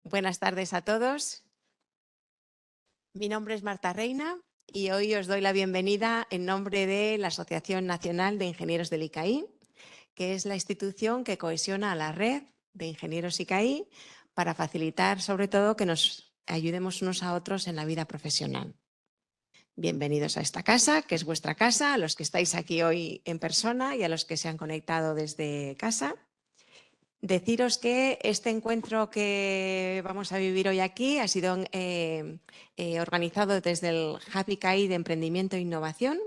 Buenas tardes a todos. Mi nombre es Marta Reina y hoy os doy la bienvenida en nombre de la Asociación Nacional de Ingenieros del ICAI, que es la institución que cohesiona a la red de ingenieros ICAI para facilitar, sobre todo, que nos ayudemos unos a otros en la vida profesional. Bienvenidos a esta casa, que es vuestra casa, a los que estáis aquí hoy en persona y a los que se han conectado desde casa. Deciros que este encuentro que vamos a vivir hoy aquí ha sido organizado desde el Hub ICAI de Emprendimiento e Innovación,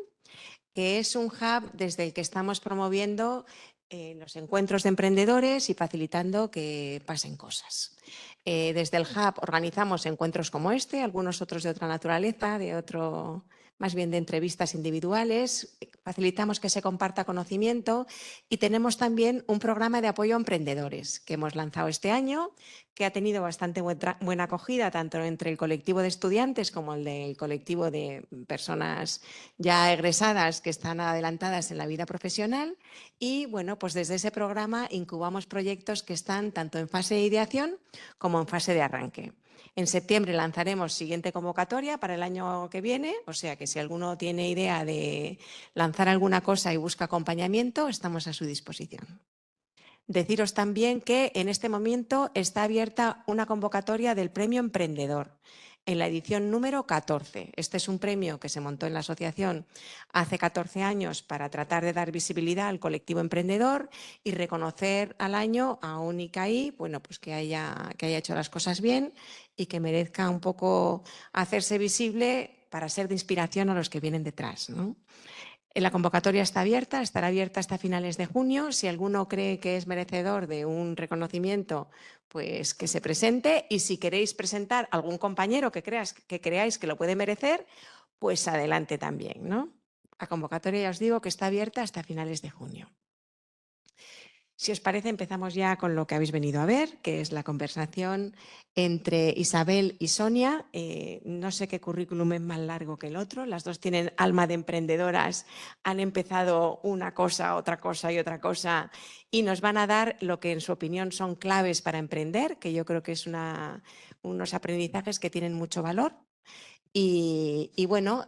que es un hub desde el que estamos promoviendo los encuentros de emprendedores y facilitando que pasen cosas. Desde el hub organizamos encuentros como este, algunos otros de otra naturaleza, más bien de entrevistas individuales. Facilitamos que se comparta conocimiento y tenemos también un programa de apoyo a emprendedores que hemos lanzado este año, que ha tenido bastante buena acogida tanto entre el colectivo de estudiantes como el del colectivo de personas ya egresadas que están adelantadas en la vida profesional. Y bueno, pues desde ese programa incubamos proyectos que están tanto en fase de ideación como en fase de arranque. En septiembre lanzaremos siguiente convocatoria para el año que viene, o sea que si alguno tiene idea de lanzar alguna cosa y busca acompañamiento, estamos a su disposición. Deciros también que en este momento está abierta una convocatoria del Premio Emprendedor en la edición número 14. Este es un premio que se montó en la asociación hace 14 años para tratar de dar visibilidad al colectivo emprendedor y reconocer al año a un ICAI, bueno, pues que haya hecho las cosas bien y que merezca un poco hacerse visible para ser de inspiración a los que vienen detrás, ¿no? La convocatoria está abierta, estará abierta hasta finales de junio. Si alguno cree que es merecedor de un reconocimiento, pues que se presente. Y si queréis presentar algún compañero que creáis que lo puede merecer, pues adelante también, ¿no? La convocatoria, ya os digo, que está abierta hasta finales de junio. Si os parece, empezamos ya con lo que habéis venido a ver, que es la conversación entre Isabel y Sonia. No sé qué currículum es más largo que el otro. Las dos tienen alma de emprendedoras, han empezado una cosa, otra cosa y otra cosa y nos van a dar lo que en su opinión son claves para emprender, que yo creo que es unos aprendizajes que tienen mucho valor. Y bueno,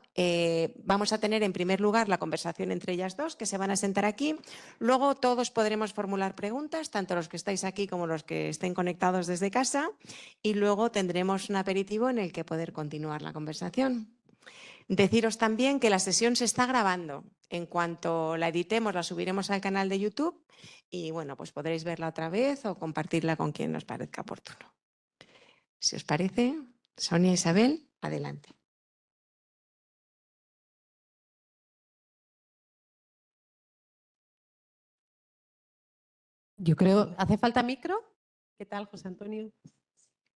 vamos a tener en primer lugar la conversación entre ellas dos, que se van a sentar aquí. Luego todos podremos formular preguntas, tanto los que estáis aquí como los que estén conectados desde casa. Y luego tendremos un aperitivo en el que poder continuar la conversación. Deciros también que la sesión se está grabando. En cuanto la editemos, la subiremos al canal de YouTube y bueno, pues podréis verla otra vez o compartirla con quien os parezca oportuno. Si os parece, Sonia e Isabel, adelante. Yo creo, ¿hace falta micro? ¿Qué tal, José Antonio?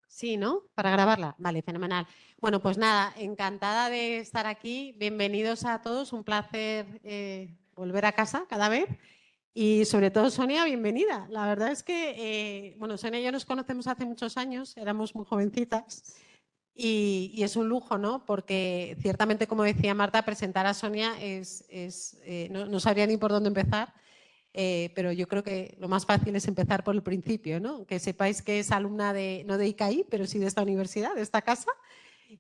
Sí, ¿no? Para grabarla. Vale, fenomenal. Bueno, pues nada, encantada de estar aquí. Bienvenidos a todos. Un placer volver a casa cada vez. Y sobre todo, Sonia, bienvenida. La verdad es que, bueno, Sonia y yo nos conocemos hace muchos años, éramos muy jovencitas. Y es un lujo, ¿no? Porque ciertamente, como decía Marta, presentar a Sonia no sabría ni por dónde empezar. Pero yo creo que lo más fácil es empezar por el principio, ¿no? Que sepáis que es alumna no de ICAI, pero sí de esta universidad, de esta casa,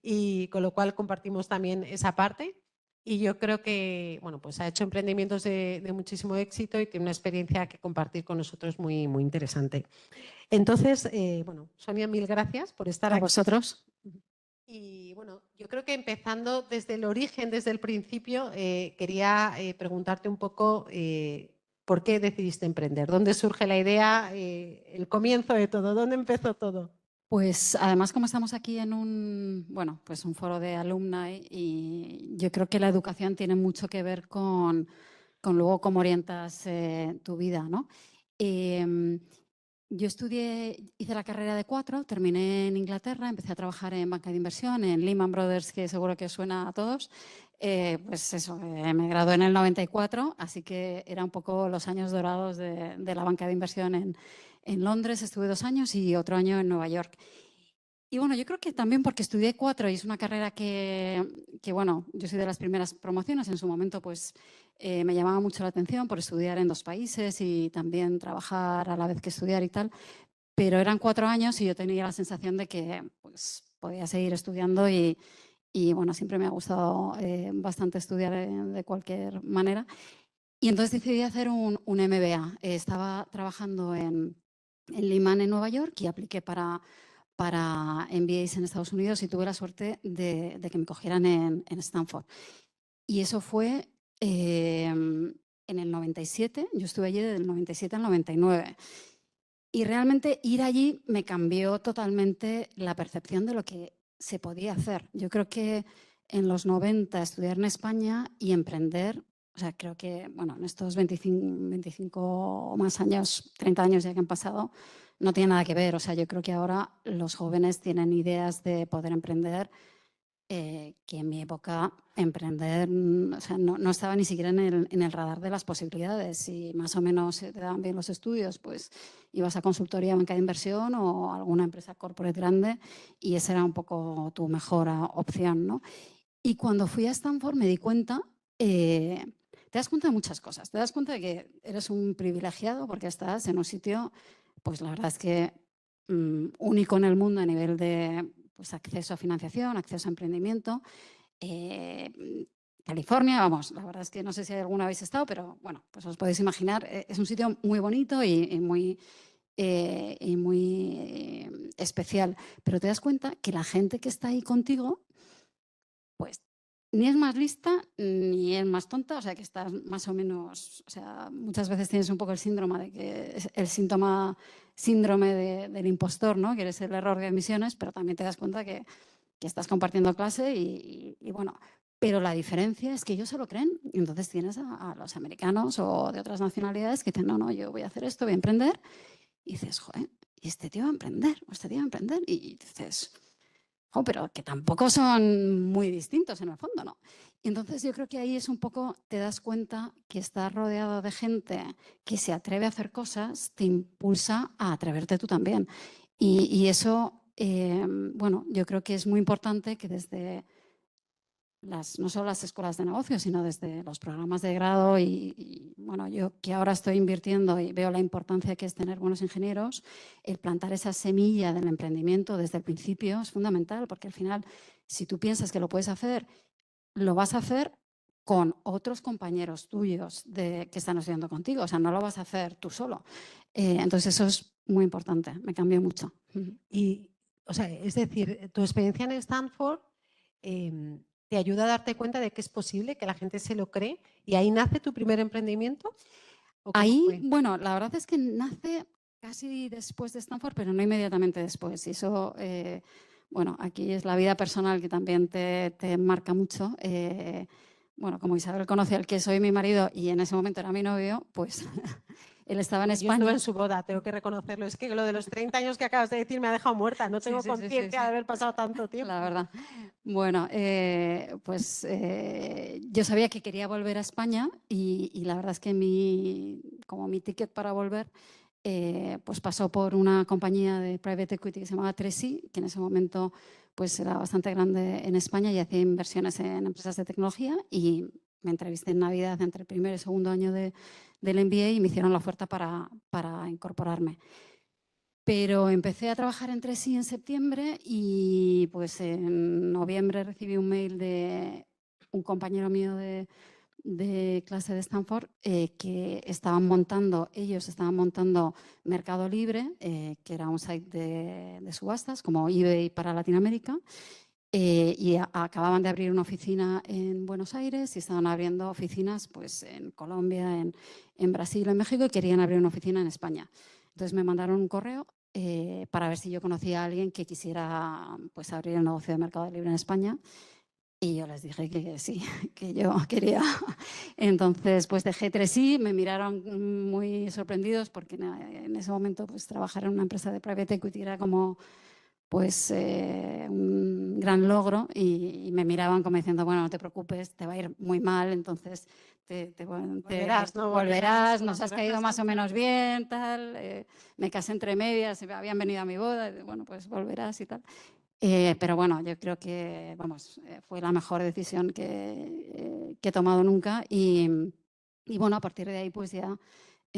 y con lo cual compartimos también esa parte. Y yo creo que, bueno, pues ha hecho emprendimientos de muchísimo éxito y tiene una experiencia que compartir con nosotros muy, muy interesante. Entonces, bueno, Sonia, mil gracias por estar aquí. A vosotros. Y bueno, yo creo que empezando desde el origen, desde el principio, quería preguntarte un poco ¿por qué decidiste emprender? ¿Dónde surge la idea? El comienzo de todo, ¿dónde empezó todo? Pues además, como estamos aquí en pues un foro de alumna y yo creo que la educación tiene mucho que ver con luego cómo orientas tu vida, ¿no? Yo hice la carrera de 4, terminé en Inglaterra, empecé a trabajar en banca de inversión, en Lehman Brothers, que seguro que os suena a todos. Pues eso, me gradué en el 94, así que era un poco los años dorados de la banca de inversión en Londres. Estuve 2 años y otro año en Nueva York. Y bueno, yo creo que también porque estudié 4 y es una carrera que bueno, yo soy de las primeras promociones. En su momento pues me llamaba mucho la atención por estudiar en 2 países y también trabajar a la vez que estudiar y tal. pero eran 4 años y yo tenía la sensación de que pues, podía seguir estudiando y bueno, siempre me ha gustado bastante estudiar de cualquier manera. Y entonces decidí hacer un MBA. Estaba trabajando en Lehman en Nueva York y apliqué para MBAs en Estados Unidos y tuve la suerte de que me cogieran en Stanford. Y eso fue en el 97, yo estuve allí desde el 97 al 99. Y realmente ir allí me cambió totalmente la percepción de lo que se podía hacer. Yo creo que en los 90 estudiar en España y emprender, o sea, creo que, bueno, en estos 25 o más años, 30 años ya que han pasado, no tiene nada que ver. O sea, yo creo que ahora los jóvenes tienen ideas de poder emprender que en mi época emprender, o sea, no estaba ni siquiera en el radar de las posibilidades. Si más o menos te daban bien los estudios, pues ibas a consultoría, banca de inversión o alguna empresa corporate grande y esa era un poco tu mejor opción, ¿no? Y cuando fui a Stanford me di cuenta, te das cuenta de muchas cosas. Te das cuenta de que eres un privilegiado porque estás en un sitio, pues la verdad es que único en el mundo a nivel de pues, acceso a financiación, acceso a emprendimiento. California, vamos, la verdad es que no sé si alguna habéis estado, pero bueno, pues os podéis imaginar, es un sitio muy bonito y muy especial. Pero te das cuenta que la gente que está ahí contigo, pues ni es más lista ni es más tonta, o sea que estás más o menos, o sea, muchas veces tienes un poco el síndrome de que es el síndrome del impostor, ¿no? Que eres el error de admisiones, pero también te das cuenta que estás compartiendo clase y bueno, pero la diferencia es que ellos se lo creen. Y entonces tienes a los americanos o de otras nacionalidades que dicen, no, yo voy a hacer esto, voy a emprender. Y dices, joder, y este tío va a emprender, o este tío va a emprender. Y dices, jo, pero que tampoco son muy distintos en el fondo, ¿no? Y entonces yo creo que ahí es un poco, te das cuenta que estar rodeado de gente que se atreve a hacer cosas, te impulsa a atreverte tú también. Y eso, bueno, yo creo que es muy importante que desde no solo las escuelas de negocios, sino desde los programas de grado bueno, yo que ahora estoy invirtiendo y veo la importancia que es tener buenos ingenieros, el plantar esa semilla del emprendimiento desde el principio es fundamental, porque al final, si tú piensas que lo puedes hacer, lo vas a hacer con otros compañeros tuyos que están estudiando contigo, o sea, no lo vas a hacer tú solo. Entonces eso es muy importante, me cambió mucho. Y, o sea, es decir, tu experiencia en Stanford te ayuda a darte cuenta de que es posible, que la gente se lo cree, y ahí nace tu primer emprendimiento. Ahí, bueno, la verdad es que nace casi después de Stanford, pero no inmediatamente después. Y eso, bueno, aquí es la vida personal que también te marca mucho. Bueno, como Isabel conoce al que soy mi marido y en ese momento era mi novio, pues él estaba en Yo España. estuve en su boda, tengo que reconocerlo. Es que lo de los 30 años que acabas de decir me ha dejado muerta. No tengo conciencia de haber pasado tanto tiempo. La verdad. Bueno, pues yo sabía que quería volver a España y la verdad es que como mi ticket para volver pues pasó por una compañía de private equity que se llamaba Tresi, que en ese momento pues era bastante grande en España y hacía inversiones en empresas de tecnología y me entrevisté en Navidad entre el primer y segundo año del MBA y me hicieron la oferta para incorporarme. Pero empecé a trabajar en Tresi en septiembre y pues en noviembre recibí un mail de un compañero mío de clase de Stanford que ellos estaban montando Mercado Libre, que era un site de subastas como eBay para Latinoamérica, y acababan de abrir una oficina en Buenos Aires y estaban abriendo oficinas pues, en Colombia, en Brasil, en México y querían abrir una oficina en España. Entonces me mandaron un correo para ver si yo conocía a alguien que quisiera pues, abrir el negocio de Mercado Libre en España. Y yo les dije que sí, que yo quería. Entonces, pues dejé Tresi, me miraron muy sorprendidos porque en ese momento pues trabajar en una empresa de private equity era como pues un gran logro y me miraban como diciendo, bueno, no te preocupes, te va a ir muy mal, entonces volverás, nos has caído más o menos bien, tal, me casé entre medias, habían venido a mi boda, bueno, pues volverás y tal. Pero bueno, yo creo que vamos, fue la mejor decisión que he tomado nunca y bueno, a partir de ahí pues ya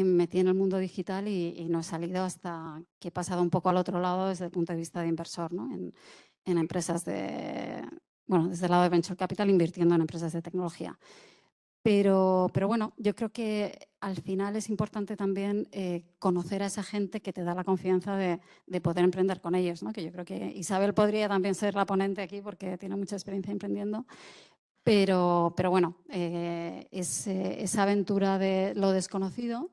me metí en el mundo digital y no he salido hasta que he pasado un poco al otro lado desde el punto de vista de inversor, ¿no? En empresas bueno, desde el lado de Venture Capital, invirtiendo en empresas de tecnología. Pero bueno, yo creo que al final es importante también conocer a esa gente que te da la confianza de poder emprender con ellos, ¿no? Que yo creo que Isabel podría también ser la ponente aquí porque tiene mucha experiencia emprendiendo. Pero bueno, es esa aventura de lo desconocido,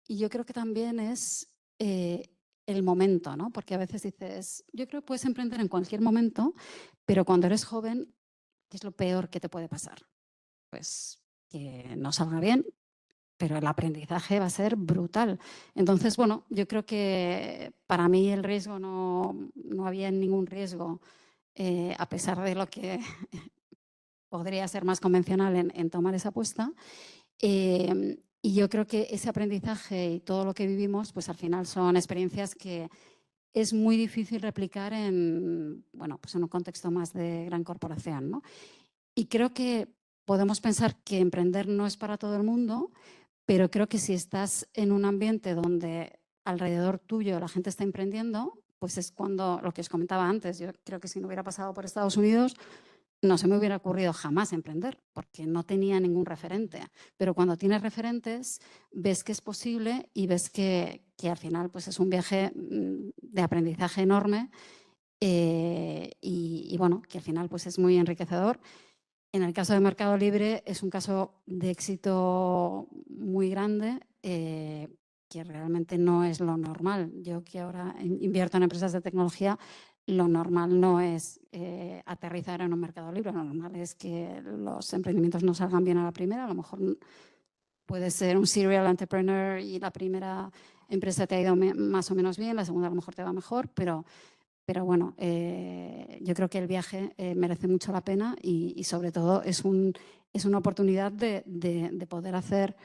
y yo creo que también es el momento, ¿no? Porque a veces dices, yo creo que puedes emprender en cualquier momento, pero cuando eres joven, ¿qué es lo peor que te puede pasar? Pues que no salga bien, pero el aprendizaje va a ser brutal. Entonces, bueno, yo creo que para mí el riesgo no había ningún riesgo, a pesar de lo que podría ser más convencional en tomar esa apuesta. Y yo creo que ese aprendizaje y todo lo que vivimos, pues al final son experiencias que es muy difícil replicar bueno, pues en un contexto más de gran corporación, ¿no? Y creo que podemos pensar que emprender no es para todo el mundo, pero creo que si estás en un ambiente donde alrededor tuyo la gente está emprendiendo, pues es cuando, lo que os comentaba antes, yo creo que si no hubiera pasado por Estados Unidos, no se me hubiera ocurrido jamás emprender, porque no tenía ningún referente. Pero cuando tienes referentes, ves que es posible y ves que al final pues es un viaje de aprendizaje enorme, y bueno, que al final pues es muy enriquecedor. En el caso de Mercado Libre es un caso de éxito muy grande, que realmente no es lo normal. Yo que ahora invierto en empresas de tecnología, lo normal no es aterrizar en un Mercado Libre, lo normal es que los emprendimientos no salgan bien a la primera. A lo mejor puedes ser un serial entrepreneur y la primera empresa te ha ido más o menos bien, la segunda a lo mejor te va mejor, pero bueno, yo creo que el viaje merece mucho la pena y sobre todo es una oportunidad de poder hacer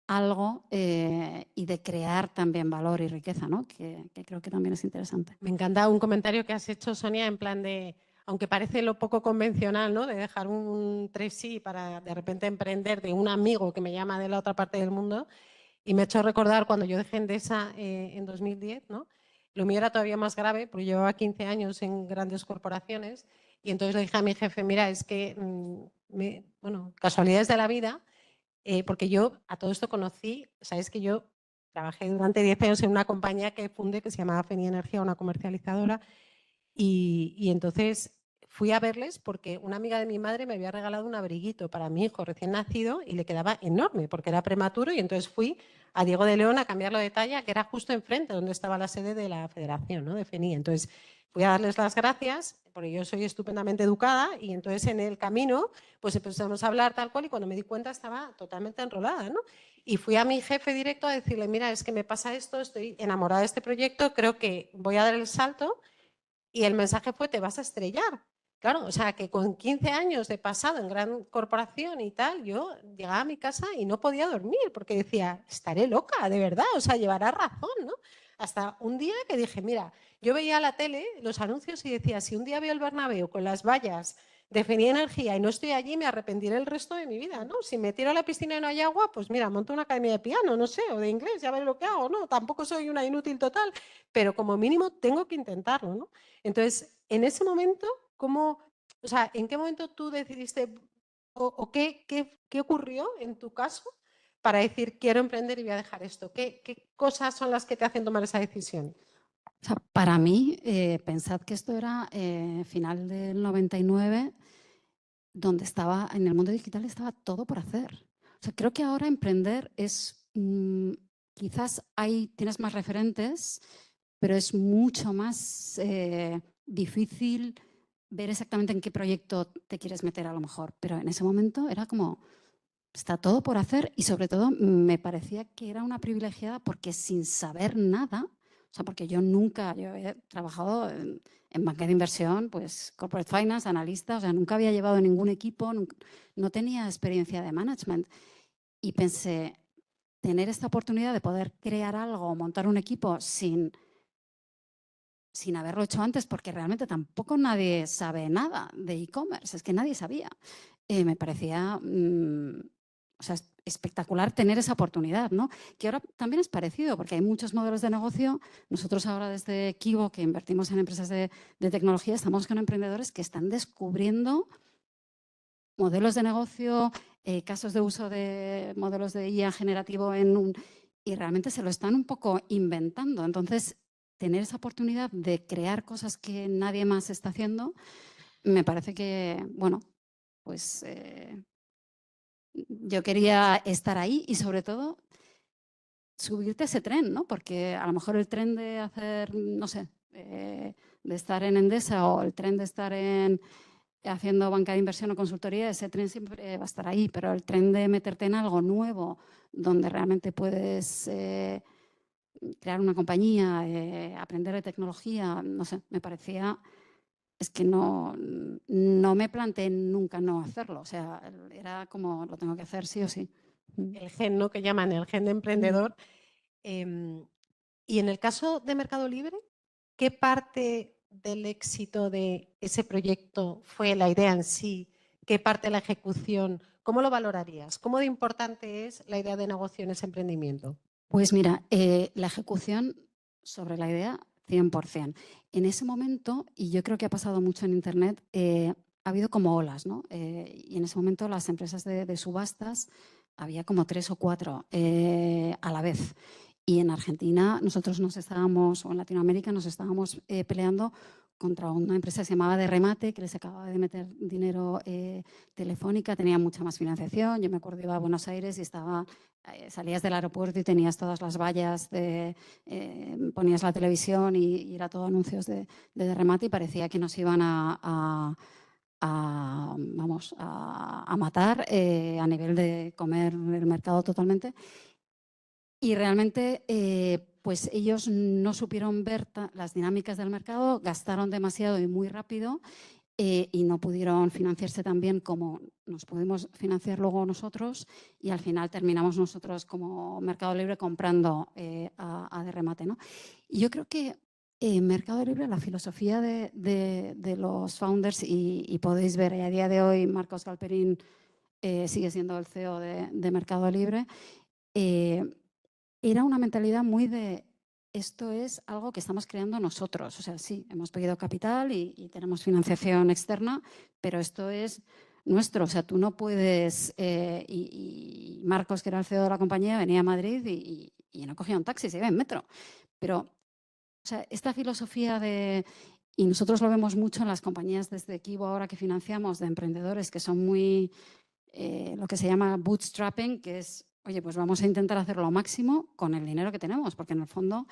algo y de crear también valor y riqueza, ¿no? Que creo que también es interesante. Me encanta un comentario que has hecho, Sonia, en plan de, aunque parece lo poco convencional, ¿no? De dejar un 3i para de repente emprender, de un amigo que me llama de la otra parte del mundo. Y me ha hecho recordar cuando yo dejé Endesa en 2010, ¿no? Lo mío era todavía más grave porque llevaba 15 años en grandes corporaciones y entonces le dije a mi jefe, mira, es que, bueno, casualidades de la vida, porque yo a todo esto conocí, sabes que yo trabajé durante 10 años en una compañía que fundé que se llamaba Feni Energía, una comercializadora, y entonces fui a verles porque una amiga de mi madre me había regalado un abriguito para mi hijo recién nacido y le quedaba enorme porque era prematuro, y entonces fui a Diego de León a cambiarlo de talla, que era justo enfrente donde estaba la sede de la federación, ¿no? De FENI. Entonces fui a darles las gracias porque yo soy estupendamente educada, y entonces en el camino pues empezamos a hablar tal cual y cuando me di cuenta estaba totalmente enrolada, ¿no? Y fui a mi jefe directo a decirle, mira, es que me pasa esto, estoy enamorada de este proyecto, creo que voy a dar el salto. Y el mensaje fue, te vas a estrellar. Claro, o sea, que con 15 años de pasado en gran corporación y tal, yo llegaba a mi casa y no podía dormir porque decía, estaré loca, de verdad, o sea, llevará razón, ¿no? Hasta un día que dije, mira, yo veía la tele, los anuncios y decía, si un día veo el Bernabéu con las vallas de Feni Energía y no estoy allí, me arrepentiré el resto de mi vida, ¿no? Si me tiro a la piscina y no hay agua, pues mira, monto una academia de piano, no sé, o de inglés, ya veré lo que hago, ¿no? Tampoco soy una inútil total, pero como mínimo tengo que intentarlo, ¿no? Entonces, en ese momento, ¿cómo, o sea, en qué momento tú decidiste o qué ocurrió en tu caso para decir quiero emprender y voy a dejar esto? ¿Qué cosas son las que te hacen tomar esa decisión? O sea, para mí, pensad que esto era final del 99, donde estaba, en el mundo digital estaba todo por hacer. O sea, creo que ahora emprender es, quizás tienes más referentes, pero es mucho más difícil ver exactamente en qué proyecto te quieres meter a lo mejor. Pero en ese momento era como, está todo por hacer, y sobre todo me parecía que era una privilegiada porque sin saber nada, o sea, porque yo he trabajado en banca de inversión, pues corporate finance, analista, o sea, nunca había llevado ningún equipo, no tenía experiencia de management. Y pensé, tener esta oportunidad de poder crear algo, montar un equipo sin haberlo hecho antes, porque realmente tampoco nadie sabe nada de e-commerce, es que nadie sabía. Me parecía, o sea, espectacular tener esa oportunidad, ¿no? Que ahora también es parecido, porque hay muchos modelos de negocio. Nosotros ahora desde Kivo, que invertimos en empresas de tecnología, estamos con emprendedores que están descubriendo modelos de negocio, casos de uso de modelos de IA generativo y realmente se lo están un poco inventando. Entonces, tener esa oportunidad de crear cosas que nadie más está haciendo, me parece que, bueno, pues yo quería estar ahí y sobre todo subirte a ese tren, ¿no? Porque a lo mejor el tren de hacer, no sé, de estar en Endesa o el tren de estar haciendo banca de inversión o consultoría, ese tren siempre va a estar ahí, pero el tren de meterte en algo nuevo donde realmente puedes crear una compañía, aprender de tecnología, no sé, me parecía, es que no me planteé nunca no hacerlo, o sea, era como lo tengo que hacer sí o sí. El gen, ¿no? Que llaman el gen de emprendedor. Y en el caso de Mercado Libre, ¿qué parte del éxito de ese proyecto fue la idea en sí? ¿Qué parte de la ejecución? ¿Cómo lo valorarías? ¿Cómo de importante es la idea de negocio en ese emprendimiento? Pues mira, la ejecución sobre la idea, 100%. En ese momento, y yo creo que ha pasado mucho en Internet, ha habido como olas, ¿no? Y en ese momento las empresas de subastas, había como 3 o 4 a la vez. Y en Argentina nosotros nos estábamos, o en Latinoamérica nos estábamos peleando contra una empresa que se llamaba De Remate, que les acababa de meter dinero Telefónica, tenía mucha más financiación. Yo me acuerdo, iba a Buenos Aires y salías del aeropuerto y tenías todas las vallas, ponías la televisión y era todo anuncios de Remate y parecía que nos iban a matar a nivel de comer el mercado totalmente. Y realmente, pues ellos no supieron ver las dinámicas del mercado, gastaron demasiado y muy rápido y no pudieron financiarse tan bien como nos pudimos financiar luego nosotros y al final terminamos nosotros como Mercado Libre comprando a De Remate, ¿no? Y yo creo que en Mercado Libre la filosofía de los founders, y podéis ver, a día de hoy Marcos Galperín sigue siendo el CEO de Mercado Libre, era una mentalidad muy de esto es algo que estamos creando nosotros. O sea, sí, hemos pedido capital y tenemos financiación externa, pero esto es nuestro. O sea, tú no puedes... y Marcos, que era el CEO de la compañía, venía a Madrid y no cogía un taxi, se iba en metro. Pero, o sea, esta filosofía de... Y nosotros lo vemos mucho en las compañías desde Kivo ahora que financiamos, de emprendedores que son muy... lo que se llama bootstrapping, que es, oye, pues vamos a intentar hacerlo lo máximo con el dinero que tenemos, porque en el fondo,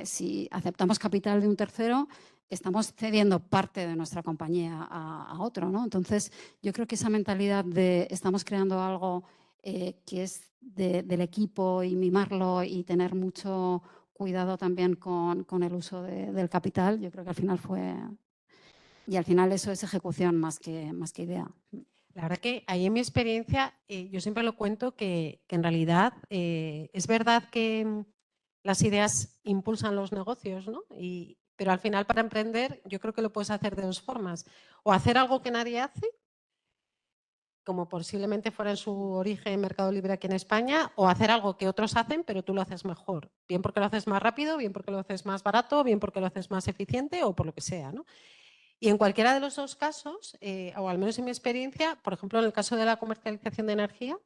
si aceptamos capital de un tercero, estamos cediendo parte de nuestra compañía a otro, ¿no? Entonces, yo creo que esa mentalidad de estamos creando algo que es del equipo y mimarlo y tener mucho cuidado también con el uso del capital, yo creo que al final fue... Y al final eso es ejecución más que idea. La verdad que ahí en mi experiencia, yo siempre lo cuento que en realidad es verdad que las ideas impulsan los negocios, ¿no? Pero al final para emprender yo creo que lo puedes hacer de dos formas. O hacer algo que nadie hace, como posiblemente fuera en su origen Mercado Libre aquí en España, o hacer algo que otros hacen pero tú lo haces mejor. Bien porque lo haces más rápido, bien porque lo haces más barato, bien porque lo haces más eficiente o por lo que sea, ¿no? Y en cualquiera de los dos casos, o al menos en mi experiencia, por ejemplo, en el caso de la comercialización de energía,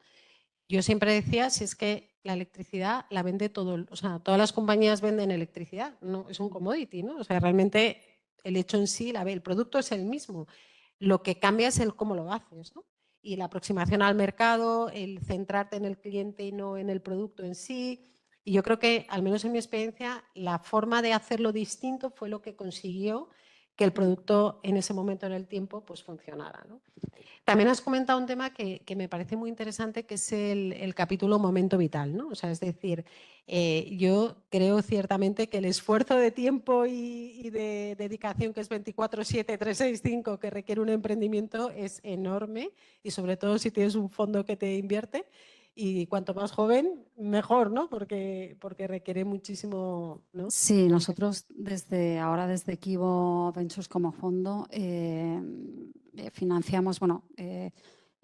yo siempre decía, si es que la electricidad la vende todo, o sea, todas las compañías venden electricidad, no es un commodity, ¿no? O sea, realmente el hecho en sí, el producto es el mismo. Lo que cambia es el cómo lo haces, ¿no? Y la aproximación al mercado, el centrarte en el cliente y no en el producto en sí. Y yo creo que, al menos en mi experiencia, la forma de hacerlo distinto fue lo que consiguió que el producto en ese momento en el tiempo pues funcionara, ¿no? También has comentado un tema que me parece muy interesante, que es el capítulo momento vital, ¿no? O sea, es decir, yo creo ciertamente que el esfuerzo de tiempo y de dedicación, que es 24/7, 365, que requiere un emprendimiento es enorme, y sobre todo si tienes un fondo que te invierte. Y cuanto más joven, mejor, ¿no? Porque requiere muchísimo, ¿no? Sí, nosotros desde Kivo Ventures como fondo financiamos, bueno,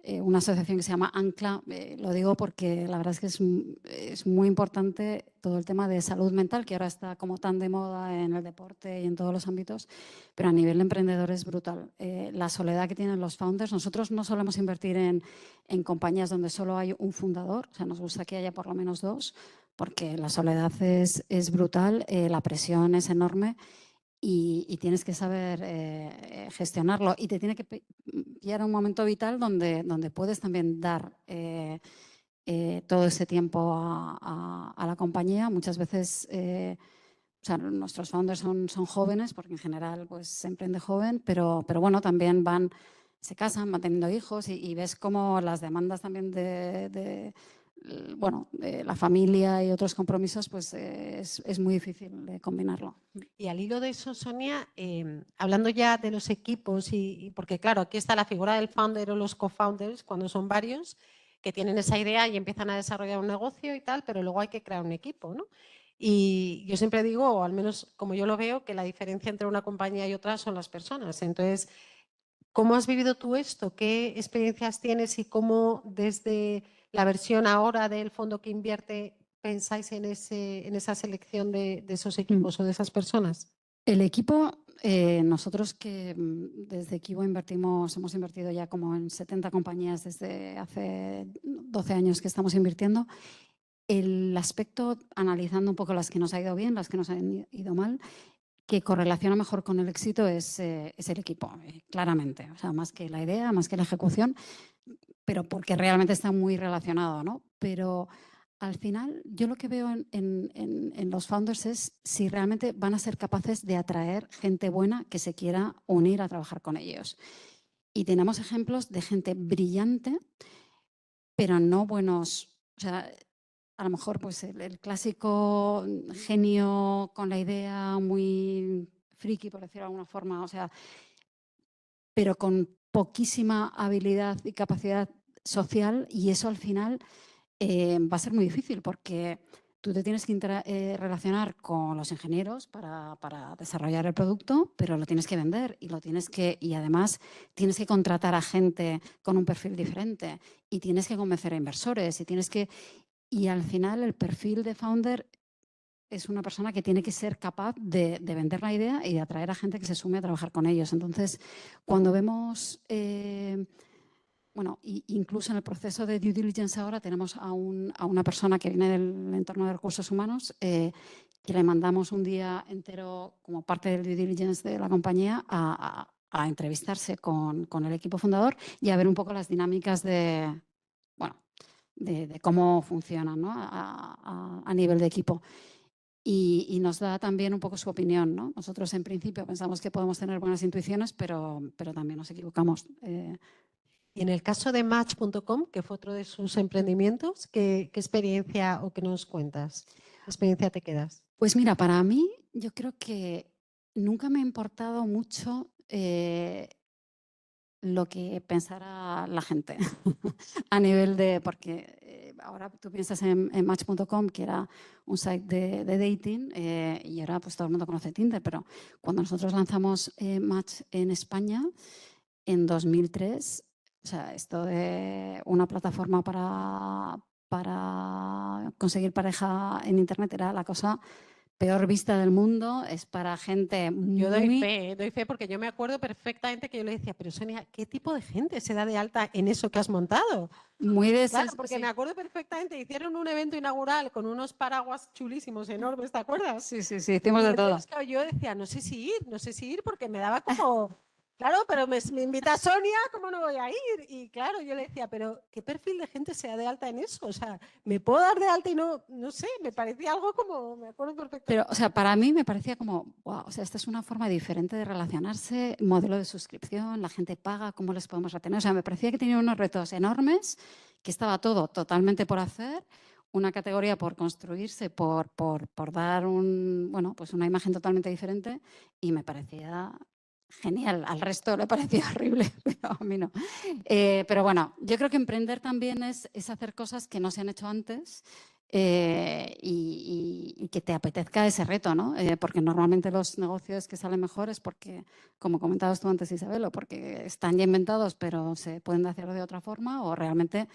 una asociación que se llama ANCLA. Lo digo porque la verdad es que es muy importante todo el tema de salud mental, que ahora está como tan de moda en el deporte y en todos los ámbitos, pero a nivel de emprendedor es brutal. La soledad que tienen los founders, nosotros no solemos invertir en compañías donde solo hay un fundador, o sea, nos gusta que haya por lo menos dos, porque la soledad es brutal, la presión es enorme. Y tienes que saber gestionarlo y te tiene que pillar un momento vital donde puedes también dar todo ese tiempo a la compañía. Muchas veces, o sea, nuestros founders son jóvenes, porque en general pues, se emprende joven, pero bueno, también se casan, van teniendo hijos y ves cómo las demandas también de la familia y otros compromisos, pues es muy difícil de combinarlo. Y al hilo de eso, Sonia, hablando ya de los equipos, porque claro, aquí está la figura del founder o los co-founders, cuando son varios, que tienen esa idea y empiezan a desarrollar un negocio y tal, pero luego hay que crear un equipo, ¿no? Y yo siempre digo, o al menos como yo lo veo, que la diferencia entre una compañía y otra son las personas. Entonces, ¿cómo has vivido tú esto? ¿Qué experiencias tienes y cómo desde la versión ahora del fondo que invierte pensáis en esa selección de esos equipos o de esas personas? El equipo, nosotros que desde Equivo hemos invertido ya como en 70 compañías desde hace 12 años que estamos invirtiendo. El aspecto, analizando un poco las que nos ha ido bien, las que nos han ido mal, que correlaciona mejor con el éxito es el equipo, claramente. O sea, más que la idea, más que la ejecución, pero porque realmente está muy relacionado, ¿no? Pero al final, yo lo que veo en los founders es si realmente van a ser capaces de atraer gente buena que se quiera unir a trabajar con ellos. Y tenemos ejemplos de gente brillante, pero no buenos. O sea, a lo mejor pues el clásico genio con la idea muy friki, por decirlo de alguna forma, o sea, pero con poquísima habilidad y capacidad social, y eso al final va a ser muy difícil porque tú te tienes que relacionar con los ingenieros para desarrollar el producto, pero lo tienes que vender y además tienes que contratar a gente con un perfil diferente y tienes que convencer a inversores y al final el perfil de founder es una persona que tiene que ser capaz de vender la idea y de atraer a gente que se sume a trabajar con ellos. Entonces, cuando vemos incluso en el proceso de due diligence ahora tenemos a una persona que viene del entorno de recursos humanos que le mandamos un día entero como parte del due diligence de la compañía a entrevistarse con el equipo fundador y a ver un poco las dinámicas de cómo funcionan, ¿no? a nivel de equipo. Y nos da también un poco su opinión, ¿no? Nosotros en principio pensamos que podemos tener buenas intuiciones, pero también nos equivocamos. Y en el caso de Match.com, que fue otro de sus emprendimientos, ¿qué experiencia o qué nos cuentas? ¿Qué experiencia te quedas? Pues mira, para mí yo creo que nunca me ha importado mucho lo que pensara la gente a nivel de, porque ahora tú piensas en Match.com, que era un site de dating, y ahora pues todo el mundo conoce Tinder, pero cuando nosotros lanzamos Match en España en 2003, o sea, esto de una plataforma para conseguir pareja en internet era la cosa peor vista del mundo, es para gente muy... Yo doy fe porque yo me acuerdo perfectamente que yo le decía, pero Sonia, ¿qué tipo de gente se da de alta en eso que has montado? Muy Claro, porque me acuerdo perfectamente, hicieron un evento inaugural con unos paraguas chulísimos, enormes, ¿te acuerdas? Sí, hicimos de todo. Claro, yo decía, no sé si ir, porque me daba como... Claro, pero me invita Sonia, ¿cómo no voy a ir? Y claro, yo le decía, pero ¿qué perfil de gente se da de alta en eso? O sea, ¿me puedo dar de alta y no sé? Me parecía algo como, me acuerdo perfectamente. Pero, o sea, para mí me parecía como, wow, o sea, esta es una forma diferente de relacionarse, modelo de suscripción, la gente paga, ¿cómo les podemos retener? O sea, me parecía que tenía unos retos enormes, que estaba todo totalmente por hacer, una categoría por construirse, por dar pues una imagen totalmente diferente, y me parecía genial. Al resto le parecía horrible, pero a mí no. Pero bueno, yo creo que emprender también es hacer cosas que no se han hecho antes y que te apetezca ese reto, ¿no? Porque normalmente los negocios que salen mejor es porque, como comentabas tú antes, Isabel, o porque están ya inventados pero se pueden hacer de otra forma, o realmente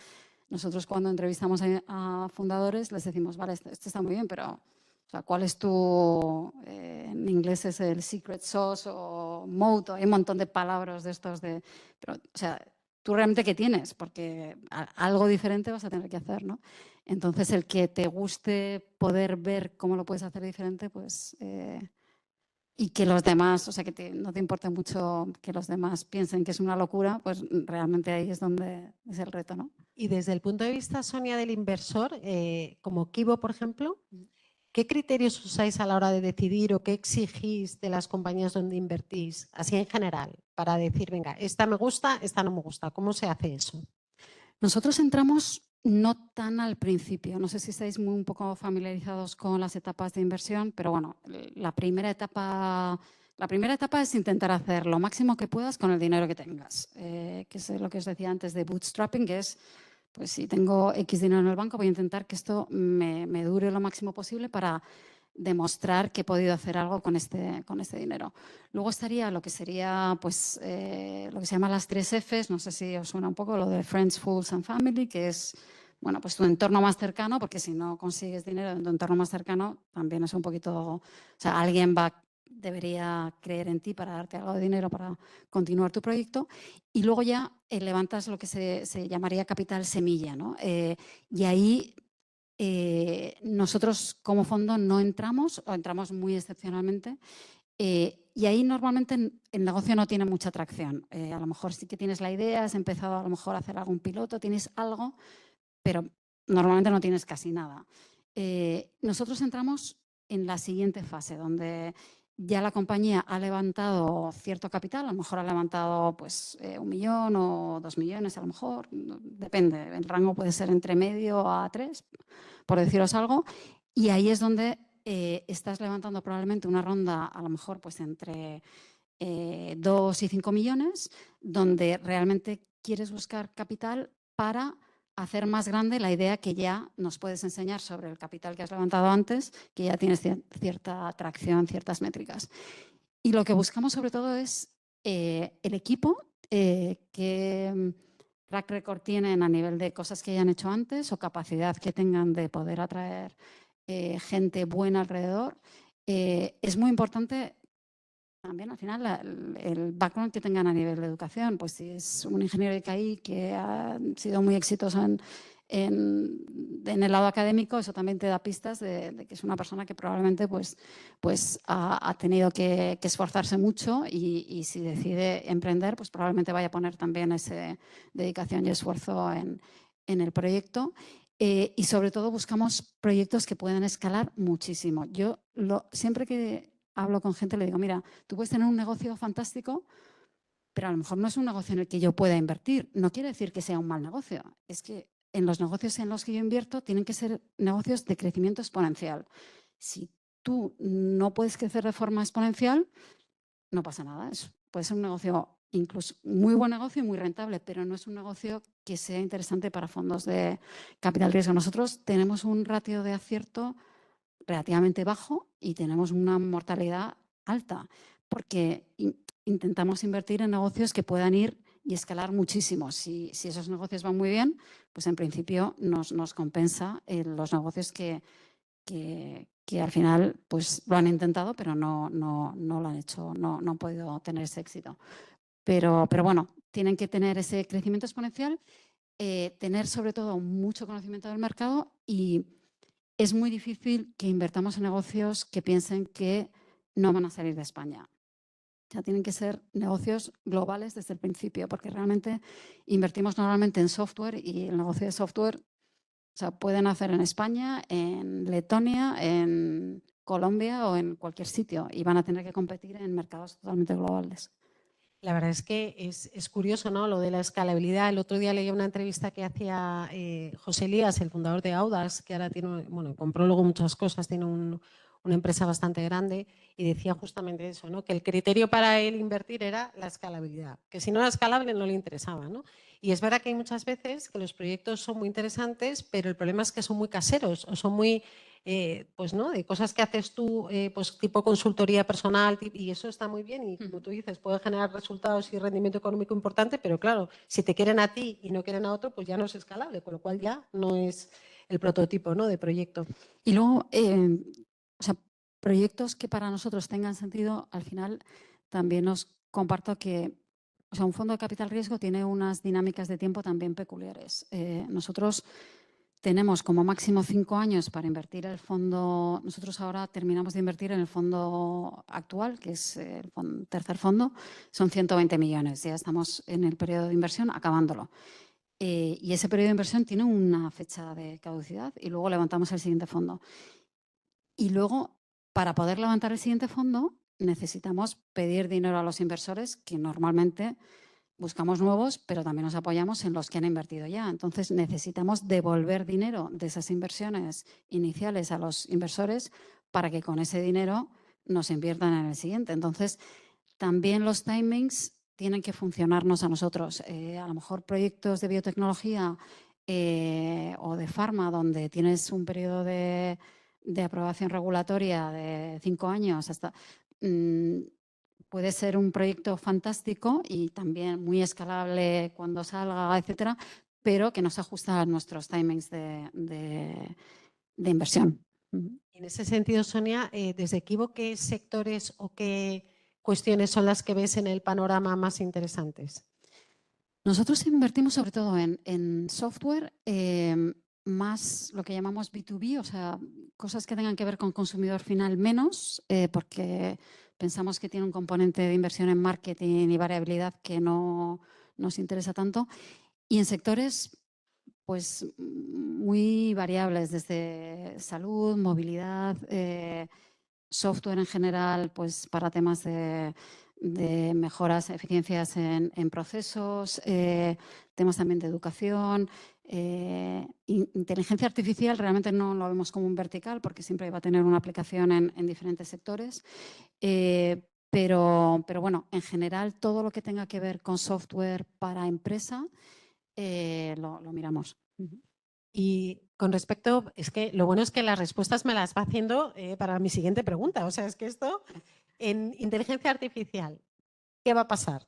nosotros cuando entrevistamos a fundadores les decimos, vale, esto está muy bien, pero o sea, ¿cuál es tu, en inglés es el secret sauce o moat, hay un montón de palabras de estos pero, o sea, ¿tú realmente qué tienes? Porque algo diferente vas a tener que hacer, ¿no? Entonces, el que te guste poder ver cómo lo puedes hacer diferente, pues, y que los demás, o sea, que no te importe mucho que los demás piensen que es una locura, pues realmente ahí es donde es el reto, ¿no? Y desde el punto de vista, Sonia, del inversor, como Kibo, por ejemplo, ¿qué criterios usáis a la hora de decidir o qué exigís de las compañías donde invertís, así en general, para decir, venga, esta me gusta, esta no me gusta? ¿Cómo se hace eso? Nosotros entramos no tan al principio. No sé si estáis un poco familiarizados con las etapas de inversión, pero bueno, la primera etapa es intentar hacer lo máximo que puedas con el dinero que tengas, que es lo que os decía antes de bootstrapping, que es, pues si tengo X dinero en el banco, voy a intentar que esto me dure lo máximo posible para demostrar que he podido hacer algo con este dinero. Luego estaría lo que sería, pues, lo que se llama las 3 Fs, no sé si os suena un poco, lo de Friends, Fools and Family, que es, bueno, pues tu entorno más cercano, porque si no consigues dinero en tu entorno más cercano, también es un poquito, o sea, alguien debería creer en ti para darte algo de dinero para continuar tu proyecto. Y luego ya levantas lo que se llamaría capital semilla, ¿no? Y ahí nosotros como fondo no entramos, o entramos muy excepcionalmente, y ahí normalmente el negocio no tiene mucha atracción. A lo mejor sí que tienes la idea, has empezado a lo mejor a hacer algún piloto, tienes algo, pero normalmente no tienes casi nada. Nosotros entramos en la siguiente fase, donde ya la compañía ha levantado cierto capital, a lo mejor ha levantado pues 1 millón o 2 millones, a lo mejor, depende, el rango puede ser entre medio a 3, por deciros algo, y ahí es donde estás levantando probablemente una ronda, a lo mejor pues entre 2 y 5 millones, donde realmente quieres buscar capital para hacer más grande la idea que ya nos puedes enseñar sobre el capital que has levantado antes, que ya tienes cierta atracción, ciertas métricas. Y lo que buscamos sobre todo es el equipo, que track record tienen a nivel de cosas que hayan hecho antes o capacidad que tengan de poder atraer gente buena alrededor. Es muy importante también al final el background que tengan a nivel de educación, pues si es un ingeniero de ICAI que ha sido muy exitoso en el lado académico, eso también te da pistas de que es una persona que probablemente pues ha tenido que esforzarse mucho y si decide emprender, pues probablemente vaya a poner también esa dedicación y esfuerzo en el proyecto. Y sobre todo buscamos proyectos que puedan escalar muchísimo. Yo siempre que hablo con gente le digo, mira, tú puedes tener un negocio fantástico, pero a lo mejor no es un negocio en el que yo pueda invertir. No quiere decir que sea un mal negocio. Es que en los negocios en los que yo invierto tienen que ser negocios de crecimiento exponencial. Si tú no puedes crecer de forma exponencial, no pasa nada. Puede ser un negocio, incluso muy buen negocio y muy rentable, pero no es un negocio que sea interesante para fondos de capital riesgo. Nosotros tenemos un ratio de acierto relativamente bajo y tenemos una mortalidad alta, porque intentamos invertir en negocios que puedan ir y escalar muchísimo. Si esos negocios van muy bien, pues en principio nos compensa los negocios que al final pues lo han intentado, pero no lo han hecho, no han podido tener ese éxito. Pero bueno, tienen que tener ese crecimiento exponencial, tener sobre todo mucho conocimiento del mercado y es muy difícil que invertamos en negocios que piensen que no van a salir de España. Ya tienen que ser negocios globales desde el principio, porque realmente invertimos normalmente en software y el negocio de software pueden hacer en España, en Letonia, en Colombia o en cualquier sitio y van a tener que competir en mercados totalmente globales. La verdad es que es curioso, ¿no? Lo de la escalabilidad. El otro día leí una entrevista que hacía José Elías, el fundador de Audax, que ahora tiene, bueno, compró luego muchas cosas, tiene una empresa bastante grande y decía justamente eso, ¿no? Que el criterio para él invertir era la escalabilidad, que si no era escalable no le interesaba, ¿no? Y es verdad que hay muchas veces que los proyectos son muy interesantes, pero el problema es que son muy caseros o son muy pues, ¿no? De cosas que haces tú, pues tipo consultoría personal, y eso está muy bien y como tú dices, puede generar resultados y rendimiento económico importante, pero claro, si te quieren a ti y no quieren a otro, pues ya no es escalable, con lo cual ya no es el prototipo, ¿no?, de proyecto. Y luego, o sea, proyectos que para nosotros tengan sentido, al final también os comparto que, o sea, un fondo de capital riesgo tiene unas dinámicas de tiempo también peculiares. Nosotros tenemos como máximo 5 años para invertir el fondo. Nosotros ahora terminamos de invertir en el fondo actual, que es el tercer fondo, son 120 millones. Ya estamos en el periodo de inversión acabándolo. Y ese periodo de inversión tiene una fecha de caducidad y luego levantamos el siguiente fondo. Y luego, para poder levantar el siguiente fondo, necesitamos pedir dinero a los inversores, que normalmente buscamos nuevos, pero también nos apoyamos en los que han invertido ya. Entonces, necesitamos devolver dinero de esas inversiones iniciales a los inversores para que con ese dinero nos inviertan en el siguiente. Entonces, también los timings tienen que funcionarnos a nosotros. A lo mejor proyectos de biotecnología o de farma, donde tienes un periodo de aprobación regulatoria de 5 años hasta... puede ser un proyecto fantástico y también muy escalable cuando salga, etcétera, pero que no se ajusta a nuestros timings de inversión. En ese sentido, Sonia, ¿desde Equivo qué sectores o qué cuestiones son las que ves en el panorama más interesantes? Nosotros invertimos sobre todo en software, más lo que llamamos B2B, o sea, cosas que tengan que ver con consumidor final menos, porque pensamos que tiene un componente de inversión en marketing y variabilidad que no nos interesa tanto. Y en sectores pues muy variables, desde salud, movilidad, software en general, pues para temas de mejoras, eficiencias en procesos, temas también de educación. Inteligencia artificial realmente no lo vemos como un vertical porque siempre va a tener una aplicación en diferentes sectores. Pero bueno, en general todo lo que tenga que ver con software para empresa lo miramos. Y con respecto, es que lo bueno es que las respuestas me las va haciendo para mi siguiente pregunta. O sea, es que esto, en inteligencia artificial, ¿qué va a pasar?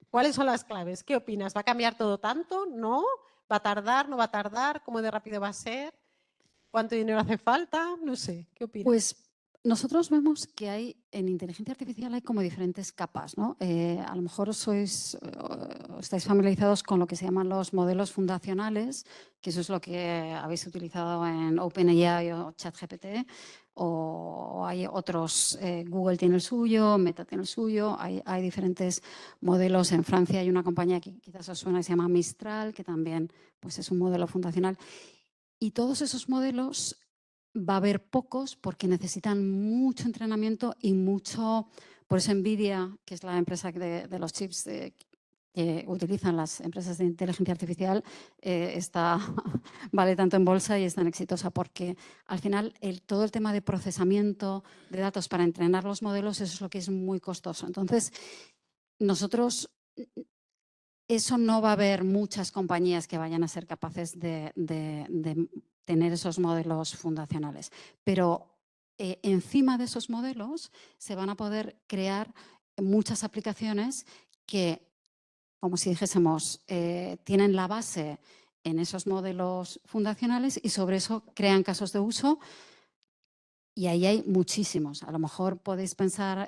¿Cuáles son las claves? ¿Qué opinas? ¿Va a cambiar todo tanto? ¿No? ¿Va a tardar? ¿No va a tardar? ¿Cómo de rápido va a ser? ¿Cuánto dinero hace falta? No sé, ¿qué opinas? Pues nosotros vemos que hay en inteligencia artificial hay como diferentes capas, ¿no? A lo mejor estáis familiarizados con lo que se llaman los modelos fundacionales, que eso es lo que habéis utilizado en OpenAI o ChatGPT, o hay otros, Google tiene el suyo, Meta tiene el suyo, hay diferentes modelos. En Francia hay una compañía que quizás os suena, que se llama Mistral, que también pues, es un modelo fundacional. Y todos esos modelos va a haber pocos porque necesitan mucho entrenamiento y mucho, por eso Nvidia, que es la empresa de los chips que utilizan las empresas de inteligencia artificial, vale tanto en bolsa y es tan exitosa porque al final todo el tema de procesamiento de datos para entrenar los modelos, eso es lo que es muy costoso. Entonces, nosotros... Eso no va a haber muchas compañías que vayan a ser capaces de tener esos modelos fundacionales. Pero encima de esos modelos se van a poder crear muchas aplicaciones que, como si dijésemos, tienen la base en esos modelos fundacionales y sobre eso crean casos de uso. Y ahí hay muchísimos. A lo mejor podéis pensar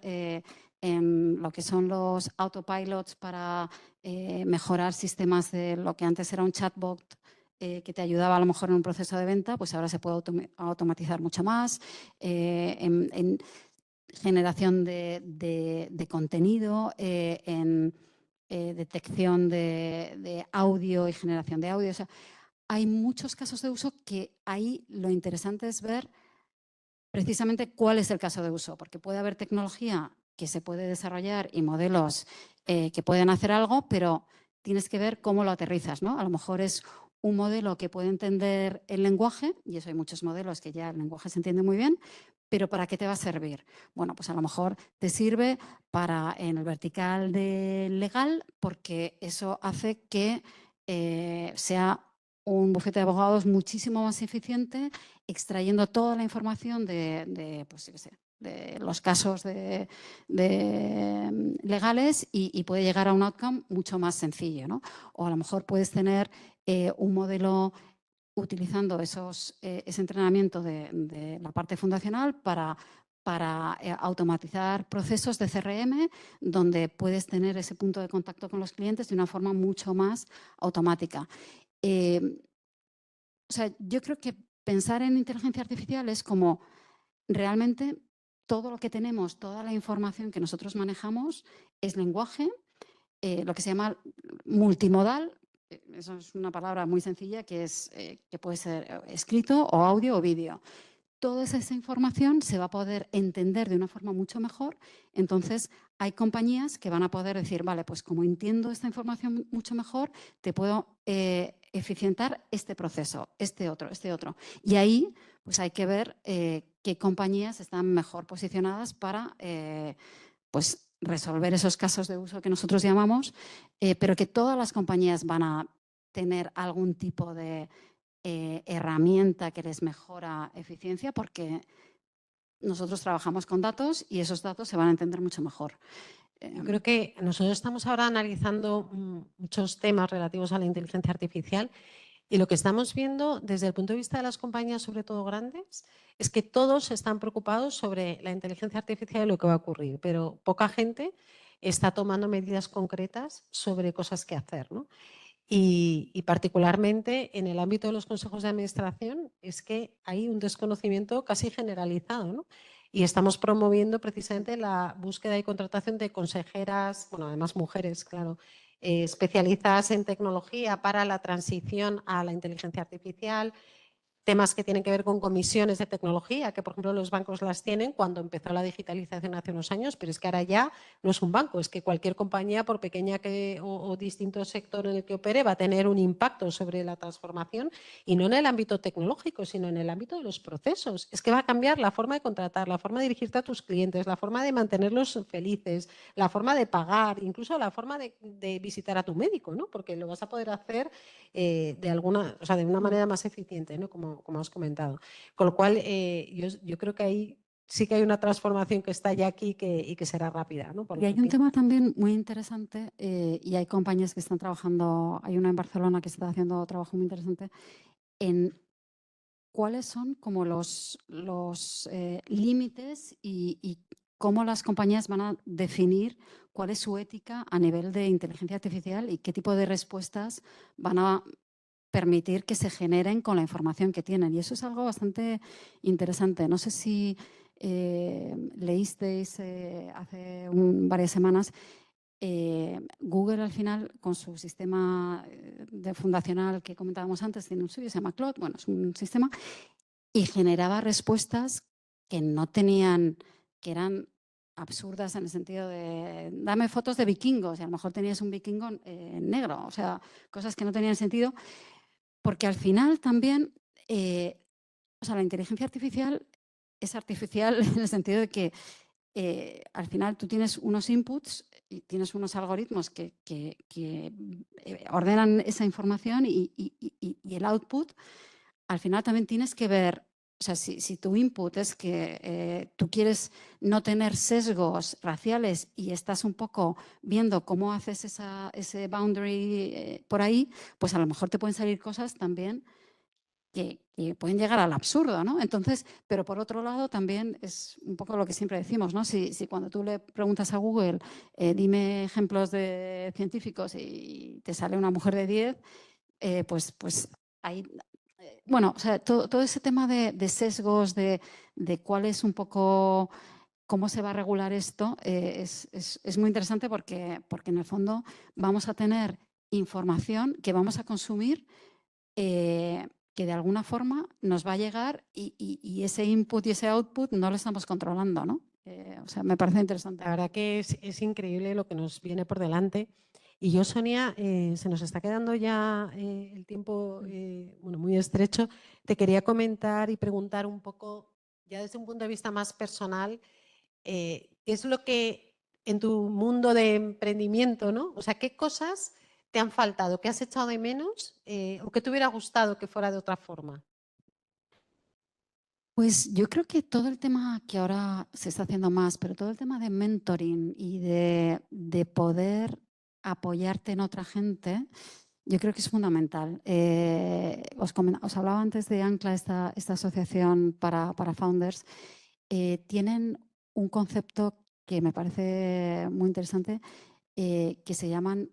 en lo que son los autopilots para mejorar sistemas de lo que antes era un chatbot que te ayudaba a lo mejor en un proceso de venta, pues ahora se puede automatizar mucho más. En generación de contenido, en detección de audio y generación de audio. O sea, hay muchos casos de uso que ahí lo interesante es ver precisamente cuál es el caso de uso, porque puede haber tecnología que se puede desarrollar y modelos que pueden hacer algo, pero tienes que ver cómo lo aterrizas, ¿no? A lo mejor es un modelo que puede entender el lenguaje, y eso hay muchos modelos que ya el lenguaje se entiende muy bien, pero ¿para qué te va a servir? Bueno, pues a lo mejor te sirve para en el vertical de legal, porque eso hace que sea un bufete de abogados muchísimo más eficiente, extrayendo toda la información pues, yo qué sé, de los casos legales y puede llegar a un outcome mucho más sencillo, ¿no? O a lo mejor puedes tener un modelo utilizando ese entrenamiento de la parte fundacional para automatizar procesos de CRM donde puedes tener ese punto de contacto con los clientes de una forma mucho más automática. O sea, yo creo que pensar en inteligencia artificial es como realmente todo lo que tenemos, toda la información que nosotros manejamos es lenguaje, lo que se llama multimodal. Eso es una palabra muy sencilla que puede ser escrito o audio o vídeo. Toda esa información se va a poder entender de una forma mucho mejor. Entonces, hay compañías que van a poder decir, vale, pues como entiendo esta información mucho mejor, te puedo eficientar este proceso, este otro. Y ahí, pues hay que ver qué compañías están mejor posicionadas para pues resolver esos casos de uso que nosotros llamamos, pero que todas las compañías van a tener algún tipo de herramienta que les mejora eficiencia porque nosotros trabajamos con datos y esos datos se van a entender mucho mejor. Yo creo que nosotros estamos ahora analizando muchos temas relativos a la inteligencia artificial y lo que estamos viendo desde el punto de vista de las compañías, sobre todo grandes, es que todos están preocupados sobre la inteligencia artificial y lo que va a ocurrir, pero poca gente está tomando medidas concretas sobre cosas que hacer, ¿no? Y particularmente en el ámbito de los consejos de administración es que hay un desconocimiento casi generalizado, ¿no? Y estamos promoviendo precisamente la búsqueda y contratación de consejeras, bueno, además mujeres, claro, especializadas en tecnología para la transición a la inteligencia artificial, temas que tienen que ver con comisiones de tecnología, que por ejemplo los bancos las tienen cuando empezó la digitalización hace unos años, pero es que ahora ya no es un banco, es que cualquier compañía, por pequeña o distinto sector en el que opere, va a tener un impacto sobre la transformación y no en el ámbito tecnológico, sino en el ámbito de los procesos. Es que va a cambiar la forma de contratar, la forma de dirigirte a tus clientes, la forma de mantenerlos felices, la forma de pagar, incluso la forma de visitar a tu médico, ¿no? Porque lo vas a poder hacer de una manera más eficiente, ¿no? Como has comentado. Con lo cual, yo creo que ahí sí que hay una transformación que está ya aquí y que será rápida, ¿no? Y hay un tema también muy interesante y hay compañías que están trabajando, hay una en Barcelona que está haciendo trabajo muy interesante en cuáles son como los límites y cómo las compañías van a definir cuál es su ética a nivel de inteligencia artificial y qué tipo de respuestas van a permitir que se generen con la información que tienen. Y eso es algo bastante interesante. No sé si leísteis hace varias semanas, Google al final, con su sistema de fundacional que comentábamos antes, tiene un suyo, se llama Claude, bueno, es un sistema, y generaba respuestas que no tenían, que eran absurdas en el sentido de dame fotos de vikingos y a lo mejor tenías un vikingo negro, o sea, cosas que no tenían sentido. Porque al final también, o sea, la inteligencia artificial es artificial en el sentido de que al final tú tienes unos inputs y tienes unos algoritmos que ordenan esa información y el output, al final también tienes que ver, o sea, si tu input es que tú quieres no tener sesgos raciales y estás un poco viendo cómo haces ese boundary por ahí, pues a lo mejor te pueden salir cosas también que pueden llegar al absurdo, ¿no? Entonces, pero por otro lado también es un poco lo que siempre decimos, ¿no? Si cuando tú le preguntas a Google, dime ejemplos de científicos y te sale una mujer de 10, pues ahí, bueno, o sea, todo ese tema de sesgos, de cuál es un poco cómo se va a regular esto, es muy interesante porque en el fondo vamos a tener información que vamos a consumir que de alguna forma nos va a llegar y ese input y ese output no lo estamos controlando, ¿no? O sea, me parece interesante. La verdad que es increíble lo que nos viene por delante. Y yo, Sonia, se nos está quedando ya el tiempo bueno, muy estrecho. Te quería comentar y preguntar un poco, ya desde un punto de vista más personal, ¿qué es lo que en tu mundo de emprendimiento, ¿no? O sea, ¿qué cosas te han faltado, qué has echado de menos o qué te hubiera gustado que fuera de otra forma? Pues yo creo que todo el tema que ahora se está haciendo más, pero todo el tema de mentoring y de poder apoyarte en otra gente, yo creo que es fundamental. Os hablaba antes de Ancla, esta asociación para founders. Tienen un concepto que me parece muy interesante, que se llaman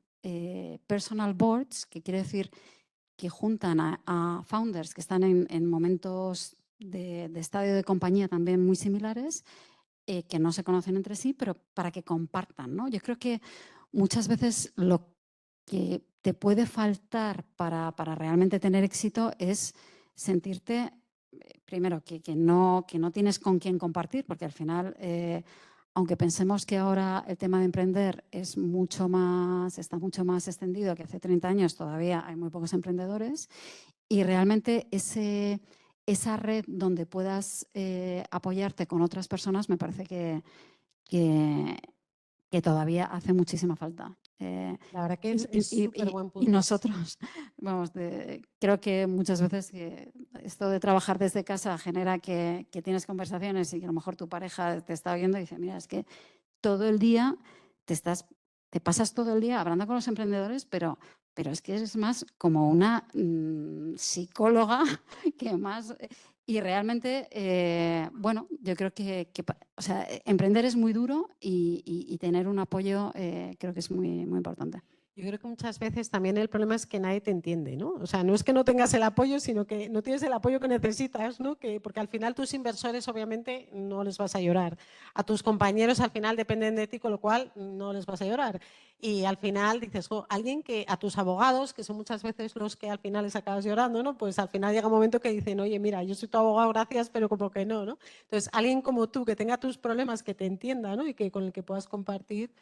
personal boards, que quiere decir que juntan a founders que están en momentos de estadio de compañía también muy similares, que no se conocen entre sí, pero para que compartan, ¿no? Yo creo que muchas veces lo que te puede faltar para realmente tener éxito es sentirte, primero, que no tienes con quién compartir, porque al final, aunque pensemos que ahora el tema de emprender está mucho más extendido que hace 30 años, todavía hay muy pocos emprendedores y realmente esa red donde puedas apoyarte con otras personas me parece que todavía hace muchísima falta. La verdad que es súper buen punto. Y nosotros, vamos, creo que muchas veces que esto de trabajar desde casa genera que tienes conversaciones y que a lo mejor tu pareja te está oyendo y dice, mira, es que todo el día te pasas todo el día hablando con los emprendedores, pero es que es más como una psicóloga que más... Y realmente, bueno, yo creo o sea, emprender es muy duro y tener un apoyo creo que es muy, muy importante. Yo creo que muchas veces también el problema es que nadie te entiende, ¿no? O sea, no es que no tengas el apoyo, sino que no tienes el apoyo que necesitas, ¿no? Porque al final tus inversores obviamente no les vas a llorar. A tus compañeros al final dependen de ti, con lo cual no les vas a llorar. Y al final dices, alguien que a tus abogados, que son muchas veces los que al final les acabas llorando, ¿no? Pues al final llega un momento que dicen, oye, mira, yo soy tu abogado, gracias, pero como que no, ¿no? Entonces, alguien como tú que tenga tus problemas, que te entienda, ¿no? Y que con el que puedas compartir.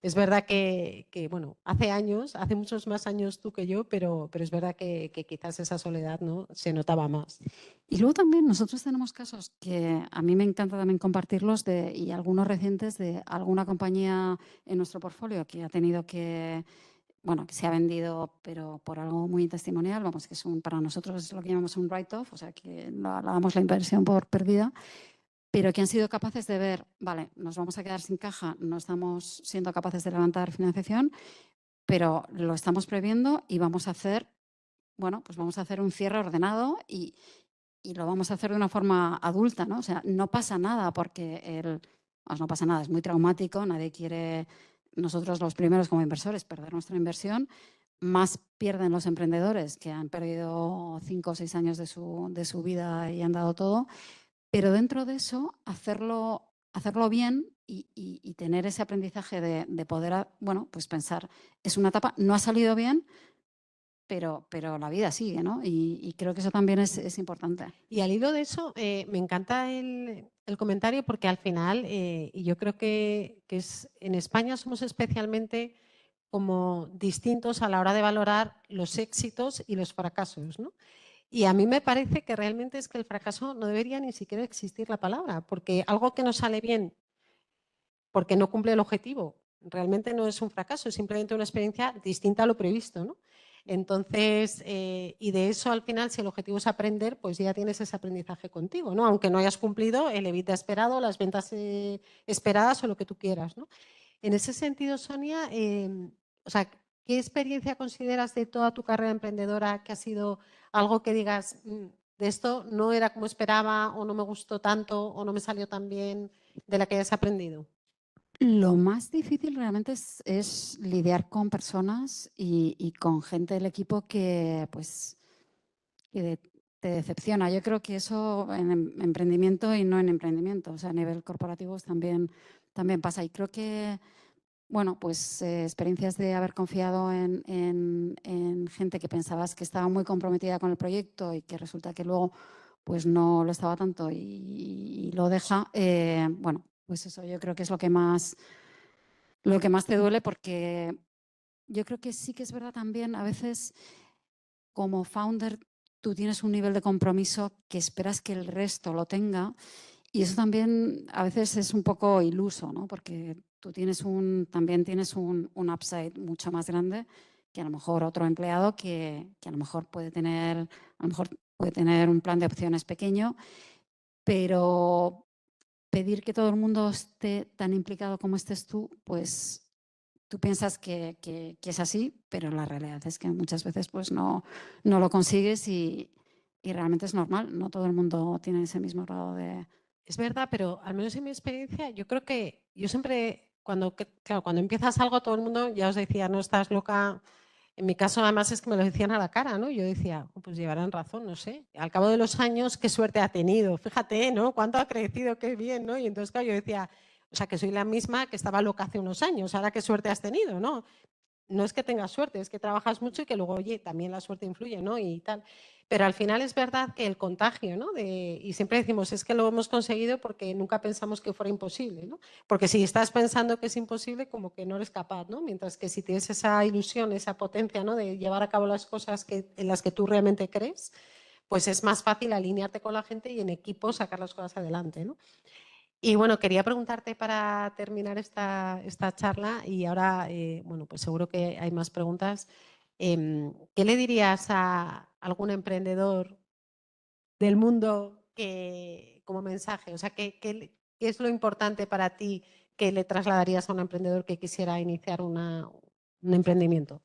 Es verdad que, bueno, hace muchos más años tú que yo, pero es verdad que quizás esa soledad, ¿no?, se notaba más. Y luego también nosotros tenemos casos que a mí me encanta también compartirlos y algunos recientes de alguna compañía en nuestro portfolio que ha tenido que se ha vendido, pero por algo muy testimonial, vamos, que para nosotros es lo que llamamos un write-off, o sea, que la damos la inversión por perdida, pero que han sido capaces de ver, vale, nos vamos a quedar sin caja, no estamos siendo capaces de levantar financiación, pero lo estamos previendo y vamos a hacer, pues vamos a hacer un cierre ordenado y lo vamos a hacer de una forma adulta, ¿no? O sea, no pasa nada porque no pasa nada, es muy traumático, nadie quiere, nosotros los primeros como inversores, perder nuestra inversión, más pierden los emprendedores que han perdido 5 o 6 años de su vida y han dado todo. Pero dentro de eso, hacerlo bien y tener ese aprendizaje de poder, pues pensar, es una etapa, no ha salido bien, pero la vida sigue, ¿no? Y creo que eso también es importante. Y al hilo de eso, me encanta el comentario porque al final, y yo creo que en España somos especialmente como distintos a la hora de valorar los éxitos y los fracasos, ¿no? Y a mí me parece que realmente es que el fracaso no debería ni siquiera existir la palabra, porque algo que no sale bien porque no cumple el objetivo realmente no es un fracaso, es simplemente una experiencia distinta a lo previsto, ¿no? Entonces, y de eso al final, si el objetivo es aprender, pues ya tienes ese aprendizaje contigo, ¿no? Aunque no hayas cumplido el EBITDA esperado, las ventas esperadas o lo que tú quieras, ¿no? En ese sentido, Sonia, o sea, ¿qué experiencia consideras de toda tu carrera emprendedora que ha sido algo que digas, de esto no era como esperaba o no me gustó tanto o no me salió tan bien, de la que hayas aprendido? Lo más difícil realmente es lidiar con personas y con gente del equipo que te decepciona. Yo creo que eso en emprendimiento y no en emprendimiento, o sea, a nivel corporativo también pasa. Y creo que, pues experiencias de haber confiado en gente que pensabas que estaba muy comprometida con el proyecto y que resulta que luego pues no lo estaba tanto y lo deja, pues eso yo creo que es lo que más te duele, porque yo creo que sí que es verdad también, a veces como founder tú tienes un nivel de compromiso que esperas que el resto lo tenga y eso también a veces es un poco iluso, ¿no? Porque tú también tienes un upside mucho más grande a lo mejor otro empleado que a lo mejor puede tener un plan de opciones pequeño, pero pedir que todo el mundo esté tan implicado como estés tú, pues tú piensas que es así, pero la realidad es que muchas veces pues no lo consigues y realmente es normal. No todo el mundo tiene ese mismo grado de... Es verdad, pero al menos en mi experiencia, yo creo que yo siempre, cuando empiezas algo, todo el mundo ya os decía, no estás loca. En mi caso, además, es que me lo decían a la cara, ¿no? Yo decía, pues llevarán razón, no sé. Al cabo de los años, qué suerte ha tenido. Fíjate, ¿no? Cuánto ha crecido, qué bien, ¿no? Y entonces, claro, yo decía, o sea, que soy la misma que estaba loca hace unos años. Ahora, qué suerte has tenido, ¿no? No es que tengas suerte, es que trabajas mucho y que luego, oye, también la suerte influye, ¿no? Y tal. Pero al final es verdad que el contagio, ¿no? Y siempre decimos, es que lo hemos conseguido porque nunca pensamos que fuera imposible, ¿no? Porque si estás pensando que es imposible, como que no eres capaz, ¿no? Mientras que si tienes esa ilusión, esa potencia, ¿no? De llevar a cabo las cosas en las que tú realmente crees, pues es más fácil alinearte con la gente y en equipo sacar las cosas adelante, ¿no? Y bueno, quería preguntarte para terminar esta charla y ahora, bueno, pues seguro que hay más preguntas. ¿Qué le dirías a algún emprendedor del mundo como mensaje? O sea, ¿qué es lo importante para ti que le trasladarías a un emprendedor que quisiera iniciar un emprendimiento?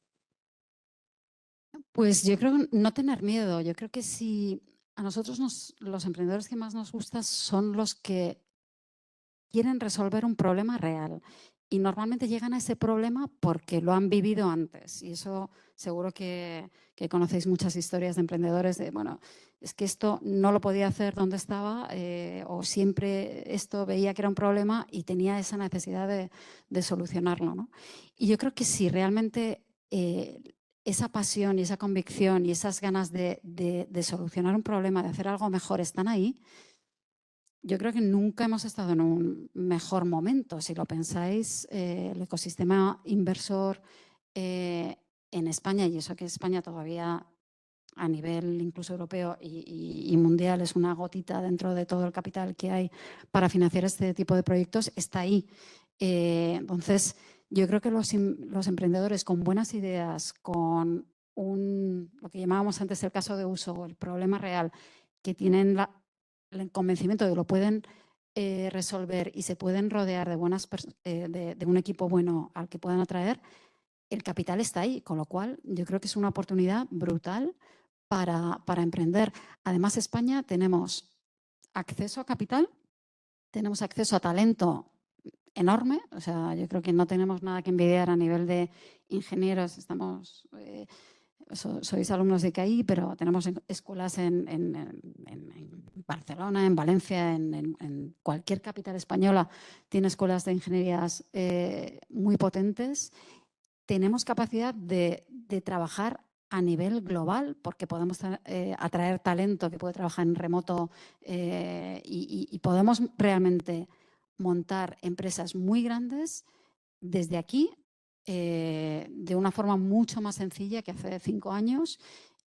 Pues yo creo que no tener miedo. Yo creo que si a nosotros los emprendedores que más nos gustan son los que quieren resolver un problema real y normalmente llegan a ese problema porque lo han vivido antes. Y eso seguro que conocéis muchas historias de emprendedores de, bueno, es que esto no lo podía hacer donde estaba o siempre esto veía que era un problema y tenía esa necesidad de solucionarlo, ¿no? Y yo creo que si realmente esa pasión y esa convicción y esas ganas de solucionar un problema, de hacer algo mejor, están ahí, yo creo que nunca hemos estado en un mejor momento. Si lo pensáis, el ecosistema inversor en España, y eso que España todavía a nivel incluso europeo y mundial es una gotita dentro de todo el capital que hay para financiar este tipo de proyectos, está ahí. Entonces, yo creo que los emprendedores con buenas ideas, con lo que llamábamos antes el caso de uso, el problema real, que tienen el convencimiento de que lo pueden resolver y se pueden rodear de un equipo bueno al que puedan atraer, el capital está ahí, con lo cual yo creo que es una oportunidad brutal para emprender. Además, España tenemos acceso a capital, tenemos acceso a talento enorme, o sea, yo creo que no tenemos nada que envidiar a nivel de ingenieros, sois alumnos de ICAI, pero tenemos escuelas en Barcelona, en Valencia, en cualquier capital española, tiene escuelas de ingenierías muy potentes. Tenemos capacidad de trabajar a nivel global porque podemos atraer talento que puede trabajar en remoto y podemos realmente montar empresas muy grandes desde aquí de una forma mucho más sencilla que hace 5 años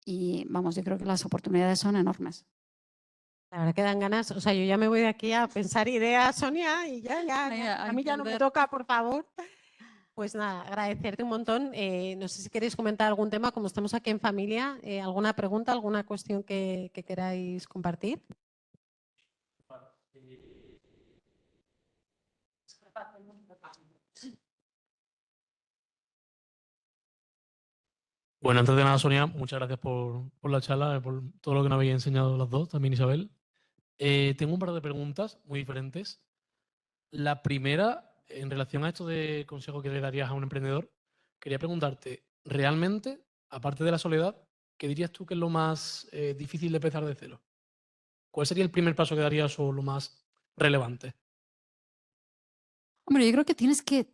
y vamos, yo creo que las oportunidades son enormes. La verdad que dan ganas, o sea, yo ya me voy de aquí a pensar ideas, Sonia, y a mí ya no me toca, por favor. Pues nada, agradecerte un montón. No sé si queréis comentar algún tema, como estamos aquí en familia, alguna pregunta, alguna cuestión que queráis compartir. Bueno, antes de nada, Sonia, muchas gracias por la charla, por todo lo que nos habéis enseñado las dos, también Isabel. Tengo un par de preguntas muy diferentes. La primera, en relación a esto de consejo que le darías a un emprendedor, quería preguntarte, realmente, aparte de la soledad, ¿qué dirías tú que es lo más difícil de empezar de cero? ¿Cuál sería el primer paso que darías o lo más relevante? Hombre, yo creo que tienes que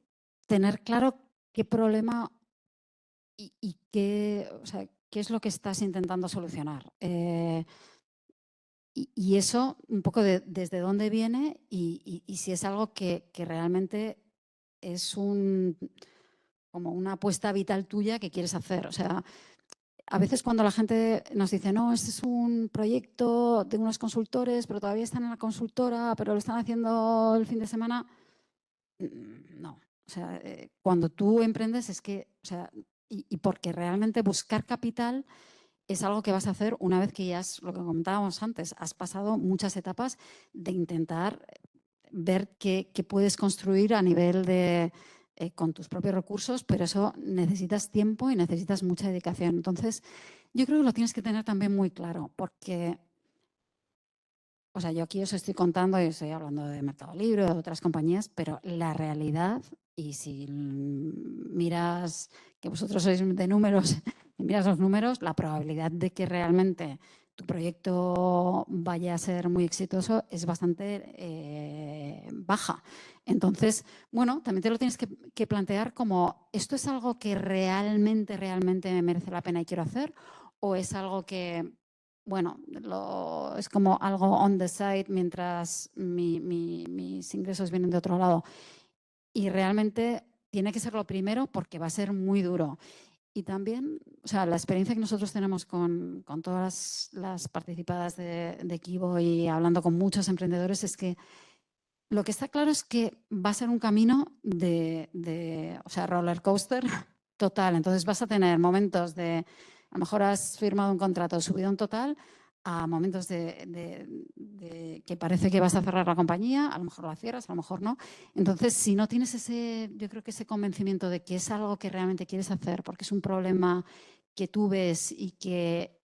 tener claro qué problema y qué, o sea, qué es lo que estás intentando solucionar. Y eso un poco desde dónde viene y si es algo que realmente es como una apuesta vital tuya que quieres hacer. O sea, a veces cuando la gente nos dice, no, este es un proyecto de unos consultores, pero todavía están en la consultora, pero lo están haciendo el fin de semana. No. O sea, cuando tú emprendes es que, o sea, y porque realmente buscar capital es algo que vas a hacer una vez que ya has, lo que comentábamos antes, has pasado muchas etapas de intentar ver qué puedes construir a nivel de con tus propios recursos, pero eso necesitas tiempo y necesitas mucha dedicación. Entonces, yo creo que lo tienes que tener también muy claro, porque, o sea, yo aquí os estoy contando y estoy hablando de Mercado Libre, de otras compañías, pero la realidad, y si miras, que vosotros sois de números, y miras los números, la probabilidad de que realmente tu proyecto vaya a ser muy exitoso es bastante baja. Entonces, bueno, también te lo tienes que plantear como, ¿esto es algo que realmente me merece la pena y quiero hacer? ¿O es algo que, bueno, es como algo on the side mientras mis ingresos vienen de otro lado? Y realmente tiene que ser lo primero porque va a ser muy duro. Y también, o sea, la experiencia que nosotros tenemos con todas las participadas de Equivo y hablando con muchos emprendedores es que lo que está claro es que va a ser un camino o sea, roller coaster total. Entonces vas a tener momentos de, a lo mejor has firmado un contrato de subidón total, a momentos de que parece que vas a cerrar la compañía, a lo mejor la cierras, a lo mejor no. Entonces, si no tienes yo creo que ese convencimiento de que es algo que realmente quieres hacer, porque es un problema que tú ves y que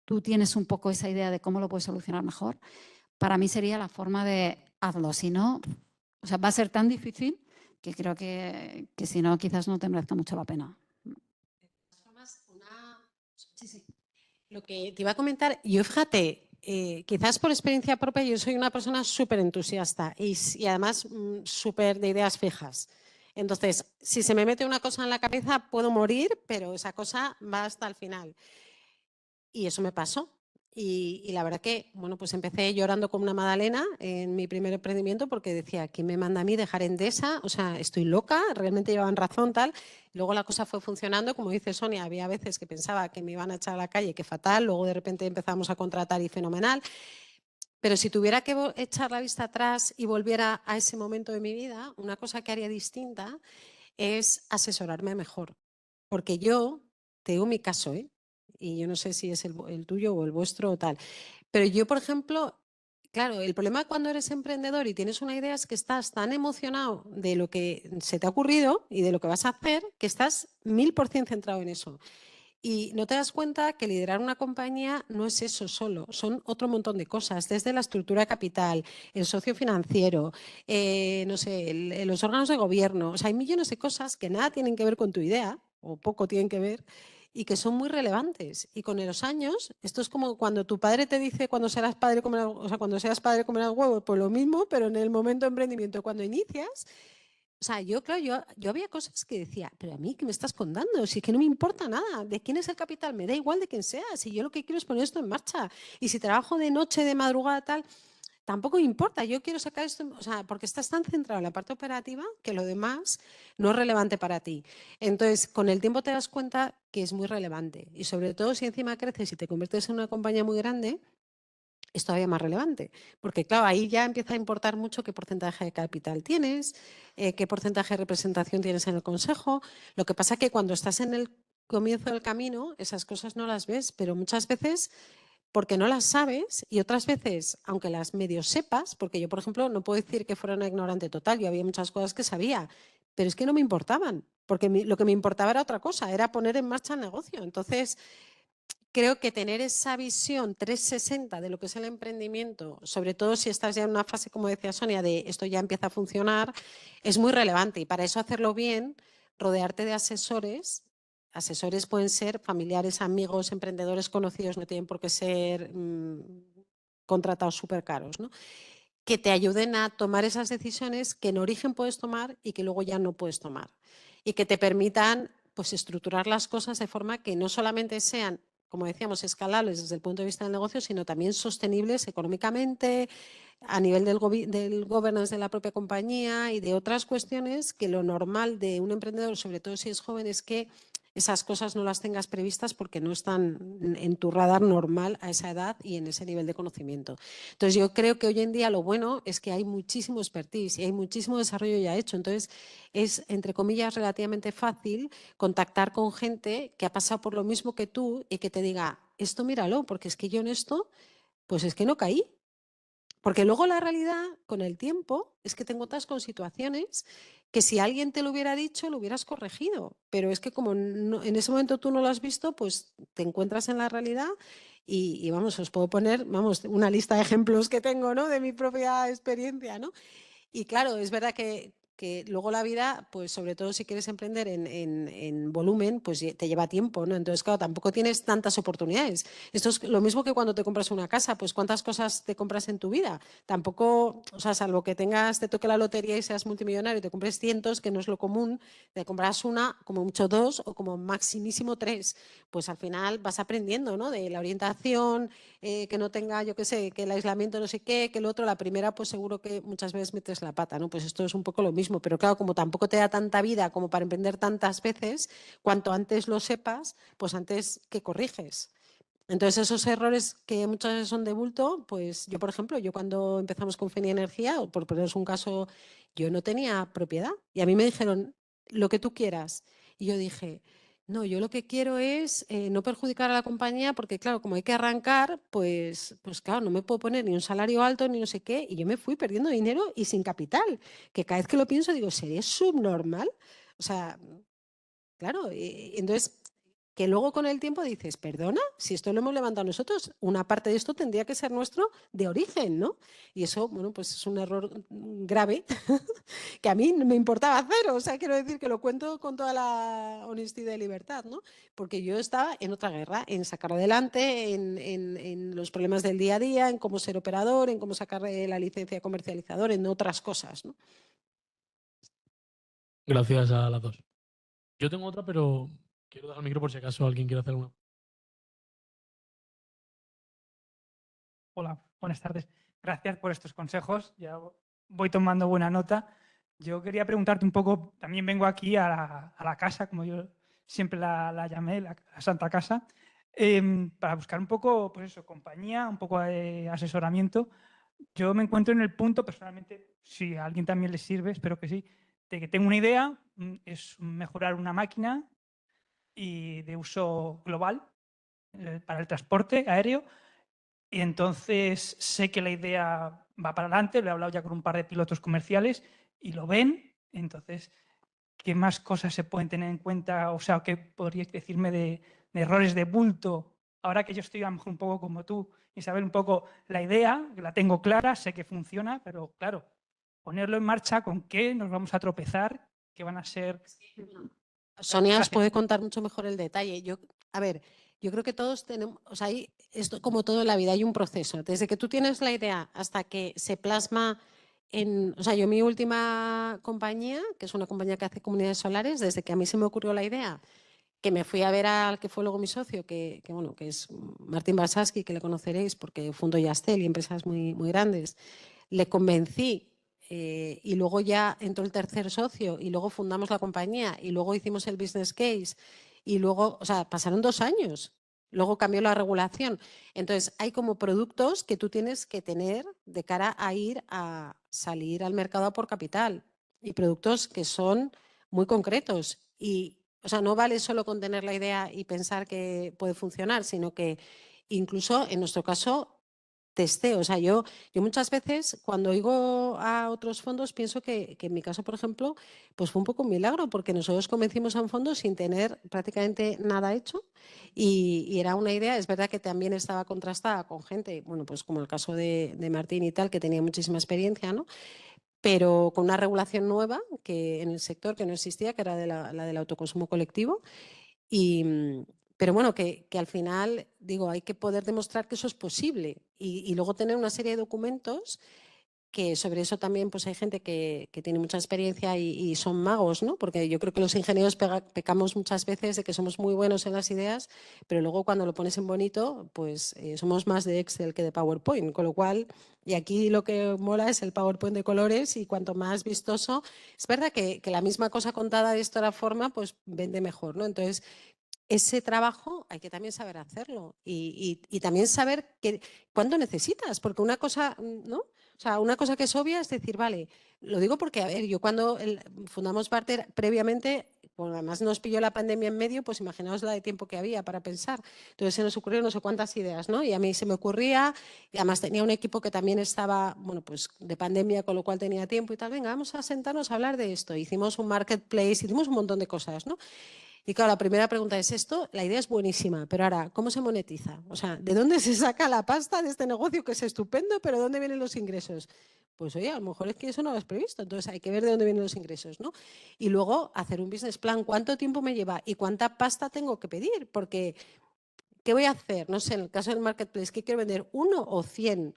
tú tienes un poco esa idea de cómo lo puedes solucionar mejor, para mí sería la forma de hazlo. Si no, o sea, va a ser tan difícil que creo que si no, quizás no te merezca mucho la pena. Sí, sí. Lo que te iba a comentar, yo fíjate, quizás por experiencia propia, yo soy una persona súper entusiasta y además súper de ideas fijas. Entonces, si se me mete una cosa en la cabeza, puedo morir, pero esa cosa va hasta el final. Y eso me pasó. Y la verdad que, bueno, pues empecé llorando como una magdalena en mi primer emprendimiento porque decía, ¿quién me manda a mí dejar Endesa? O sea, estoy loca, realmente llevaban razón, tal. Luego la cosa fue funcionando, como dice Sonia, había veces que pensaba que me iban a echar a la calle, que fatal, luego de repente empezamos a contratar y fenomenal. Pero si tuviera que echar la vista atrás y volviera a ese momento de mi vida, una cosa que haría distinta es asesorarme mejor. Porque yo, te digo mi caso, y yo no sé si es el tuyo o el vuestro o tal, pero yo, por ejemplo, claro, el problema cuando eres emprendedor y tienes una idea es que estás tan emocionado de lo que se te ha ocurrido y de lo que vas a hacer que estás 1000% centrado en eso. Y no te das cuenta que liderar una compañía no es eso solo, son otro montón de cosas, desde la estructura de capital, el socio financiero, no sé, los órganos de gobierno. O sea, hay millones de cosas que nada tienen que ver con tu idea, o poco tienen que ver, y que son muy relevantes. Y con los años, esto es como cuando tu padre te dice cuando serás padre cuando seas padre comerás huevos, pues lo mismo, pero en el momento de emprendimiento, cuando inicias. O sea, yo había cosas que decía, pero a mí, ¿qué me estás contando? Si es que no me importa nada, ¿de quién es el capital? Me da igual de quién sea, si yo lo que quiero es poner esto en marcha. Y si trabajo de noche, de madrugada, tal, tampoco me importa, yo quiero sacar esto, o sea, porque estás tan centrado en la parte operativa que lo demás no es relevante para ti. Entonces, con el tiempo te das cuenta que es muy relevante. Y sobre todo si encima creces y te conviertes en una compañía muy grande, es todavía más relevante, porque claro, ahí ya empieza a importar mucho qué porcentaje de capital tienes, qué porcentaje de representación tienes en el consejo. Lo que pasa es que cuando estás en el comienzo del camino, esas cosas no las ves, pero muchas veces porque no las sabes y otras veces, aunque las medio sepas, porque yo, por ejemplo, no puedo decir que fuera una ignorante total, yo había muchas cosas que sabía, pero es que no me importaban, porque lo que me importaba era otra cosa, era poner en marcha el negocio. Entonces, creo que tener esa visión 360 de lo que es el emprendimiento, sobre todo si estás ya en una fase, como decía Sonia, de esto ya empieza a funcionar, es muy relevante. Y para eso hacerlo bien, rodearte de asesores. Asesores pueden ser familiares, amigos, emprendedores conocidos, no tienen por qué ser contratados súper caros, ¿no? Que te ayuden a tomar esas decisiones que en origen puedes tomar y que luego ya no puedes tomar. Y que te permitan pues, estructurar las cosas de forma que no solamente sean, como decíamos, escalables desde el punto de vista del negocio, sino también sostenibles económicamente, a nivel del governance de la propia compañía y de otras cuestiones que lo normal de un emprendedor, sobre todo si es joven, es que esas cosas no las tengas previstas porque no están en tu radar normal a esa edad y en ese nivel de conocimiento. Entonces yo creo que hoy en día lo bueno es que hay muchísimo expertise y hay muchísimo desarrollo ya hecho. Entonces es, entre comillas, relativamente fácil contactar con gente que ha pasado por lo mismo que tú y que te diga, esto míralo, porque es que yo en esto, pues es que no caí. Porque luego la realidad, con el tiempo, es que te encuentras con situaciones que si alguien te lo hubiera dicho, lo hubieras corregido. Pero es que como en ese momento tú no lo has visto, pues te encuentras en la realidad y vamos, os puedo poner, vamos, una lista de ejemplos que tengo, ¿no? De mi propia experiencia, ¿no? Y claro, es verdad que luego la vida, pues sobre todo si quieres emprender en volumen, pues te lleva tiempo, ¿no? Entonces, claro, tampoco tienes tantas oportunidades. Esto es lo mismo que cuando te compras una casa, pues ¿cuántas cosas te compras en tu vida? Tampoco, o sea, salvo que te toque la lotería y seas multimillonario y te compres cientos, que no es lo común, te compras una, como mucho dos o como maximísimo tres. Pues al final vas aprendiendo, ¿no? De la orientación, que no tenga, yo qué sé, que el aislamiento no sé qué, que el otro, la primera, pues seguro que muchas veces metes la pata, ¿no? Pues esto es un poco lo mismo, pero claro, como tampoco te da tanta vida como para emprender tantas veces, cuanto antes lo sepas, pues antes que corriges. Entonces, esos errores que muchas veces son de bulto, pues yo, por ejemplo, yo cuando empezamos con Feni Energía, por poneros un caso, yo no tenía propiedad y a mí me dijeron lo que tú quieras. Y yo dije, no, yo lo que quiero es no perjudicar a la compañía porque, claro, como hay que arrancar, pues claro, no me puedo poner ni un salario alto ni no sé qué. Y yo me fui perdiendo dinero y sin capital, que cada vez que lo pienso digo, ¿sería subnormal? O sea, claro, entonces que luego con el tiempo dices, perdona, si esto lo hemos levantado nosotros, una parte de esto tendría que ser nuestro de origen, ¿no? Y eso, bueno, pues es un error grave que a mí me importaba hacer, o sea, quiero decir que lo cuento con toda la honestidad y libertad, ¿no? Porque yo estaba en otra guerra, en sacar adelante, en los problemas del día a día, en cómo ser operador, en cómo sacar la licencia de comercializador, en otras cosas, ¿no? Gracias a las dos. Yo tengo otra, pero quiero dejar el micro por si acaso alguien quiere hacer una. Hola, buenas tardes. Gracias por estos consejos. Ya voy tomando buena nota. Yo quería preguntarte un poco, también vengo aquí a la casa, como yo siempre la llamé, la Santa Casa, para buscar un poco, pues eso, compañía, un poco de asesoramiento. Yo me encuentro en el punto, personalmente, si a alguien también le sirve, espero que sí, de que tengo una idea, es mejorar una máquina y de uso global para el transporte aéreo. Y entonces sé que la idea va para adelante, lo he hablado ya con un par de pilotos comerciales y lo ven. Entonces, ¿qué más cosas se pueden tener en cuenta? O sea, ¿qué podrías decirme de errores de bulto? Ahora que yo estoy a lo mejor un poco como tú, Isabel, un poco la idea, la tengo clara, sé que funciona, pero claro, ponerlo en marcha, ¿con qué nos vamos a tropezar? ¿Qué van a ser? Sonia os Gracias. puede contar mucho mejor el detalle. A ver, yo creo que todos tenemos, o sea, esto como todo en la vida hay un proceso. Desde que tú tienes la idea hasta que se plasma en, o sea, yo mi última compañía, que es una compañía que hace comunidades solares, desde que a mí se me ocurrió la idea, que me fui a ver al que fue luego mi socio, bueno, que es Martín Barsaski, que le conoceréis porque fundó Yastel y empresas muy, muy grandes, le convencí y luego ya entró el tercer socio y luego fundamos la compañía y luego hicimos el business case y luego, o sea, pasaron 2 años. Luego cambió la regulación. Entonces, hay como productos que tú tienes que tener de cara a ir a salir al mercado a por capital y productos que son muy concretos. Y, o sea, no vale solo con tener la idea y pensar que puede funcionar, sino que incluso en nuestro caso testeo. O sea, yo muchas veces cuando oigo a otros fondos pienso que en mi caso, por ejemplo, pues fue un poco un milagro porque nosotros convencimos a un fondo sin tener prácticamente nada hecho y era una idea, es verdad que también estaba contrastada con gente, bueno, pues como el caso de Martín y tal, que tenía muchísima experiencia, ¿no? Pero con una regulación nueva que en el sector que no existía, que era la del autoconsumo colectivo. Y, pero bueno, que al final, digo, hay que poder demostrar que eso es posible y luego tener una serie de documentos que sobre eso también pues hay gente que tiene mucha experiencia y son magos, ¿no? Porque yo creo que los ingenieros pecamos muchas veces de que somos muy buenos en las ideas, pero luego cuando lo pones en bonito, pues somos más de Excel que de PowerPoint, con lo cual, y aquí lo que mola es el PowerPoint de colores y cuanto más vistoso, es verdad que la misma cosa contada de esta forma, pues vende mejor, ¿no? Entonces, ese trabajo hay que también saber hacerlo y también saber cuándo necesitas, porque una cosa, ¿no? O sea, una cosa que es obvia es decir, vale, lo digo porque, a ver, yo cuando fundamos Barter previamente, bueno, además nos pilló la pandemia en medio, pues imaginaos la de tiempo que había para pensar. Entonces se nos ocurrieron no sé cuántas ideas, ¿no? Y a mí se me ocurría, y además tenía un equipo que también estaba, bueno, pues de pandemia, con lo cual tenía tiempo y tal, venga, vamos a sentarnos a hablar de esto. Hicimos un marketplace, hicimos un montón de cosas, ¿no? Y claro, la primera pregunta es esto, la idea es buenísima, pero ahora, ¿cómo se monetiza? O sea, ¿de dónde se saca la pasta de este negocio que es estupendo, pero ¿dónde vienen los ingresos? Pues oye, a lo mejor es que eso no lo has previsto, entonces hay que ver de dónde vienen los ingresos, ¿no? Y luego hacer un business plan, ¿cuánto tiempo me lleva y cuánta pasta tengo que pedir? Porque, ¿qué voy a hacer? No sé, en el caso del marketplace, ¿qué quiero vender? ¿1 o 100?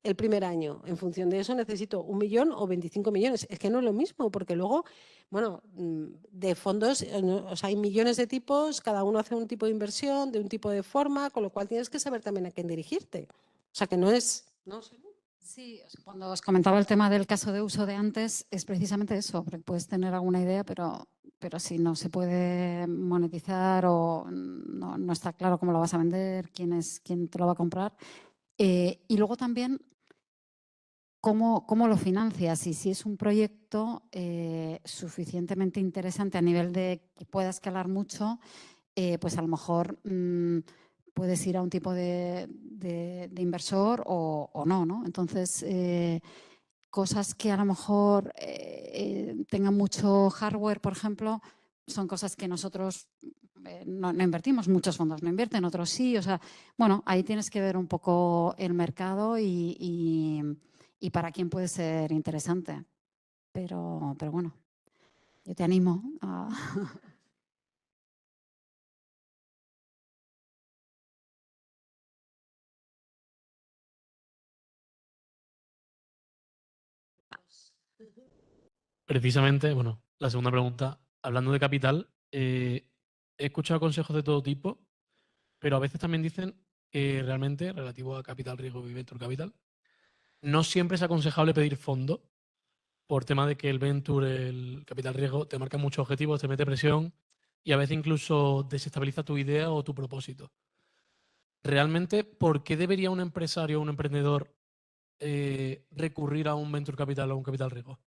El primer año. En función de eso necesito 1 millón o 25 millones. Es que no es lo mismo, porque luego, bueno, de fondos, o sea, hay millones de tipos, cada uno hace un tipo de inversión, de un tipo de forma, con lo cual tienes que saber también a quién dirigirte. O sea, que no es... No sé. Sí, cuando os comentaba el tema del caso de uso de antes, es precisamente eso, porque puedes tener alguna idea, pero si no se puede monetizar o no está claro cómo lo vas a vender, quién te lo va a comprar. Y luego también ¿cómo lo financias? Y si es un proyecto suficientemente interesante a nivel de que pueda escalar mucho, pues a lo mejor puedes ir a un tipo de inversor o no, ¿no? Entonces, cosas que a lo mejor tengan mucho hardware, por ejemplo, son cosas que nosotros no invertimos, muchos fondos no invierten, otros sí. O sea, bueno, ahí tienes que ver un poco el mercado y para quién puede ser interesante. Pero bueno, yo te animo a... Precisamente, bueno, la segunda pregunta, hablando de capital, he escuchado consejos de todo tipo, pero a veces también dicen que realmente, relativo a capital riesgo y venture capital, no siempre es aconsejable pedir fondo por tema de que el venture, el capital riesgo, te marca muchos objetivos, te mete presión y a veces incluso desestabiliza tu idea o tu propósito. Realmente, ¿por qué debería un empresario o un emprendedor recurrir a un venture capital o un capital riesgo?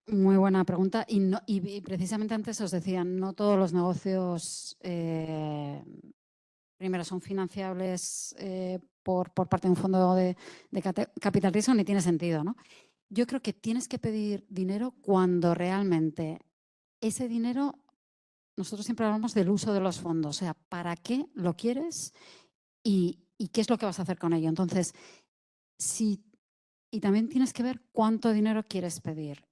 Muy buena pregunta. Y precisamente antes os decía, no todos los negocios primero son financiables por parte de un fondo de capital riesgo, ni tiene sentido, ¿no? Yo creo que tienes que pedir dinero cuando realmente ese dinero, nosotros siempre hablamos del uso de los fondos, o sea, ¿para qué lo quieres y qué es lo que vas a hacer con ello? Entonces, y también tienes que ver cuánto dinero quieres pedir.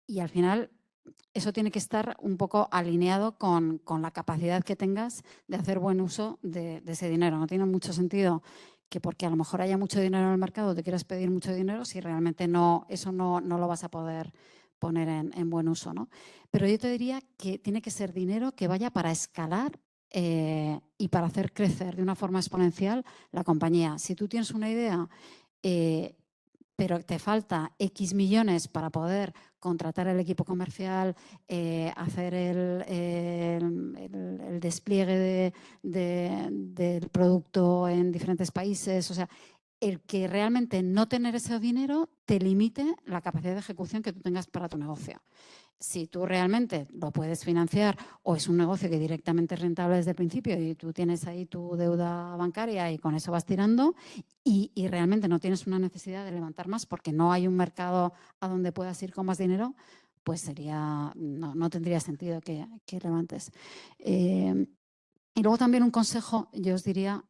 Y al final eso tiene que estar un poco alineado con la capacidad que tengas de hacer buen uso de ese dinero. No tiene mucho sentido que porque a lo mejor haya mucho dinero en el mercado te quieras pedir mucho dinero si realmente eso no lo vas a poder poner en buen uso, ¿no? Pero yo te diría que tiene que ser dinero que vaya para escalar y para hacer crecer de una forma exponencial la compañía. Si tú tienes una idea pero te falta X millones para poder contratar el equipo comercial, hacer el despliegue del producto en diferentes países. O sea, el que realmente no tener ese dinero te limite la capacidad de ejecución que tú tengas para tu negocio. Si tú realmente lo puedes financiar o es un negocio que directamente es rentable desde el principio y tú tienes ahí tu deuda bancaria y con eso vas tirando y realmente no tienes una necesidad de levantar más porque no hay un mercado a donde puedas ir con más dinero, pues no tendría sentido que levantes. Y luego también un consejo, yo os diría,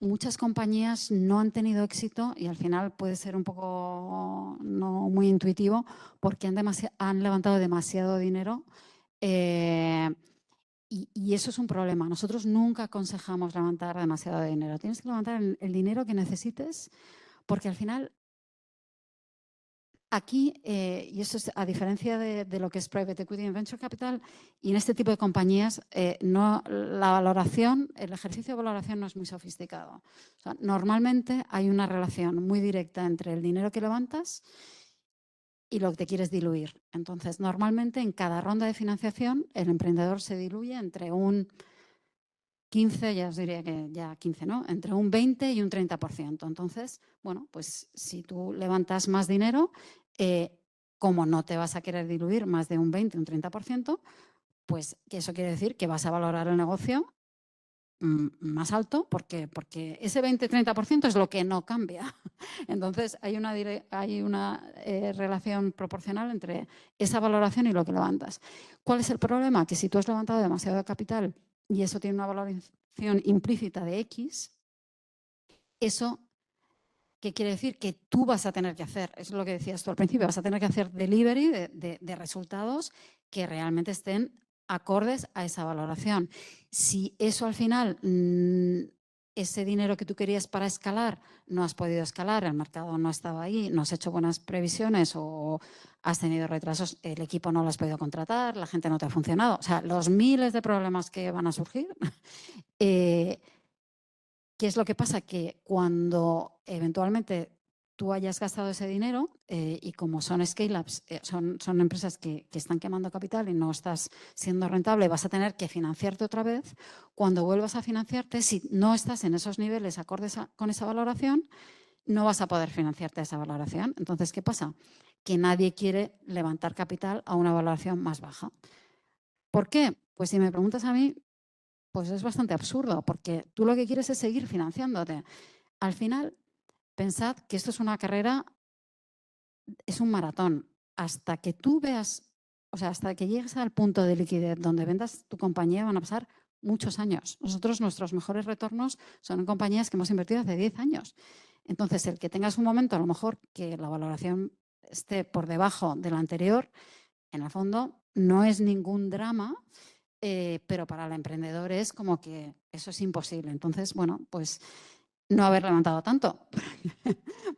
muchas compañías no han tenido éxito y al final puede ser un poco no muy intuitivo porque han levantado demasiado dinero y eso es un problema. Nosotros nunca aconsejamos levantar demasiado dinero. Tienes que levantar el dinero que necesites Porque al final, aquí, y eso es a diferencia de lo que es Private Equity and Venture Capital, y en este tipo de compañías, la valoración, el ejercicio de valoración no es muy sofisticado. O sea, normalmente hay una relación muy directa entre el dinero que levantas y lo que te quieres diluir. Entonces, normalmente en cada ronda de financiación, el emprendedor se diluye entre un 15, ya os diría que ya 15, ¿no? Entre un 20 y un 30%. Entonces, bueno, pues si tú levantas más dinero, como no te vas a querer diluir más de un 20, un 30%, pues eso quiere decir que vas a valorar el negocio más alto porque ese 20-30% es lo que no cambia. Entonces, hay una relación proporcional entre esa valoración y lo que levantas. ¿Cuál es el problema? Que si tú has levantado demasiado capital y eso tiene una valoración implícita de X, eso, ¿qué quiere decir? Que tú vas a tener que hacer, es lo que decías tú al principio, vas a tener que hacer delivery de resultados que realmente estén acordes a esa valoración. Si eso al final, ese dinero que tú querías para escalar, no has podido escalar, el mercado no estaba ahí, no has hecho buenas previsiones o has tenido retrasos, el equipo no lo has podido contratar, la gente no te ha funcionado. O sea, los miles de problemas que van a surgir. ¿Qué es lo que pasa? Que cuando eventualmente tú hayas gastado ese dinero y como son scale-ups, son empresas que están quemando capital y no estás siendo rentable, vas a tener que financiarte otra vez. Cuando vuelvas a financiarte, si no estás en esos niveles acordes con esa valoración, no vas a poder financiarte a esa valoración. Entonces, ¿qué pasa? Que nadie quiere levantar capital a una valoración más baja. ¿Por qué? Pues si me preguntas a mí, pues es bastante absurdo, porque tú lo que quieres es seguir financiándote. Al final, pensad que esto es una carrera, es un maratón. Hasta que tú veas, o sea, hasta que llegues al punto de liquidez donde vendas tu compañía van a pasar muchos años. Nosotros, nuestros mejores retornos son en compañías que hemos invertido hace 10 años. Entonces, el que tengas un momento, a lo mejor, que la valoración esté por debajo de la anterior, en el fondo no es ningún drama, pero para el emprendedor es como que eso es imposible. Entonces, bueno, pues no haber levantado tanto,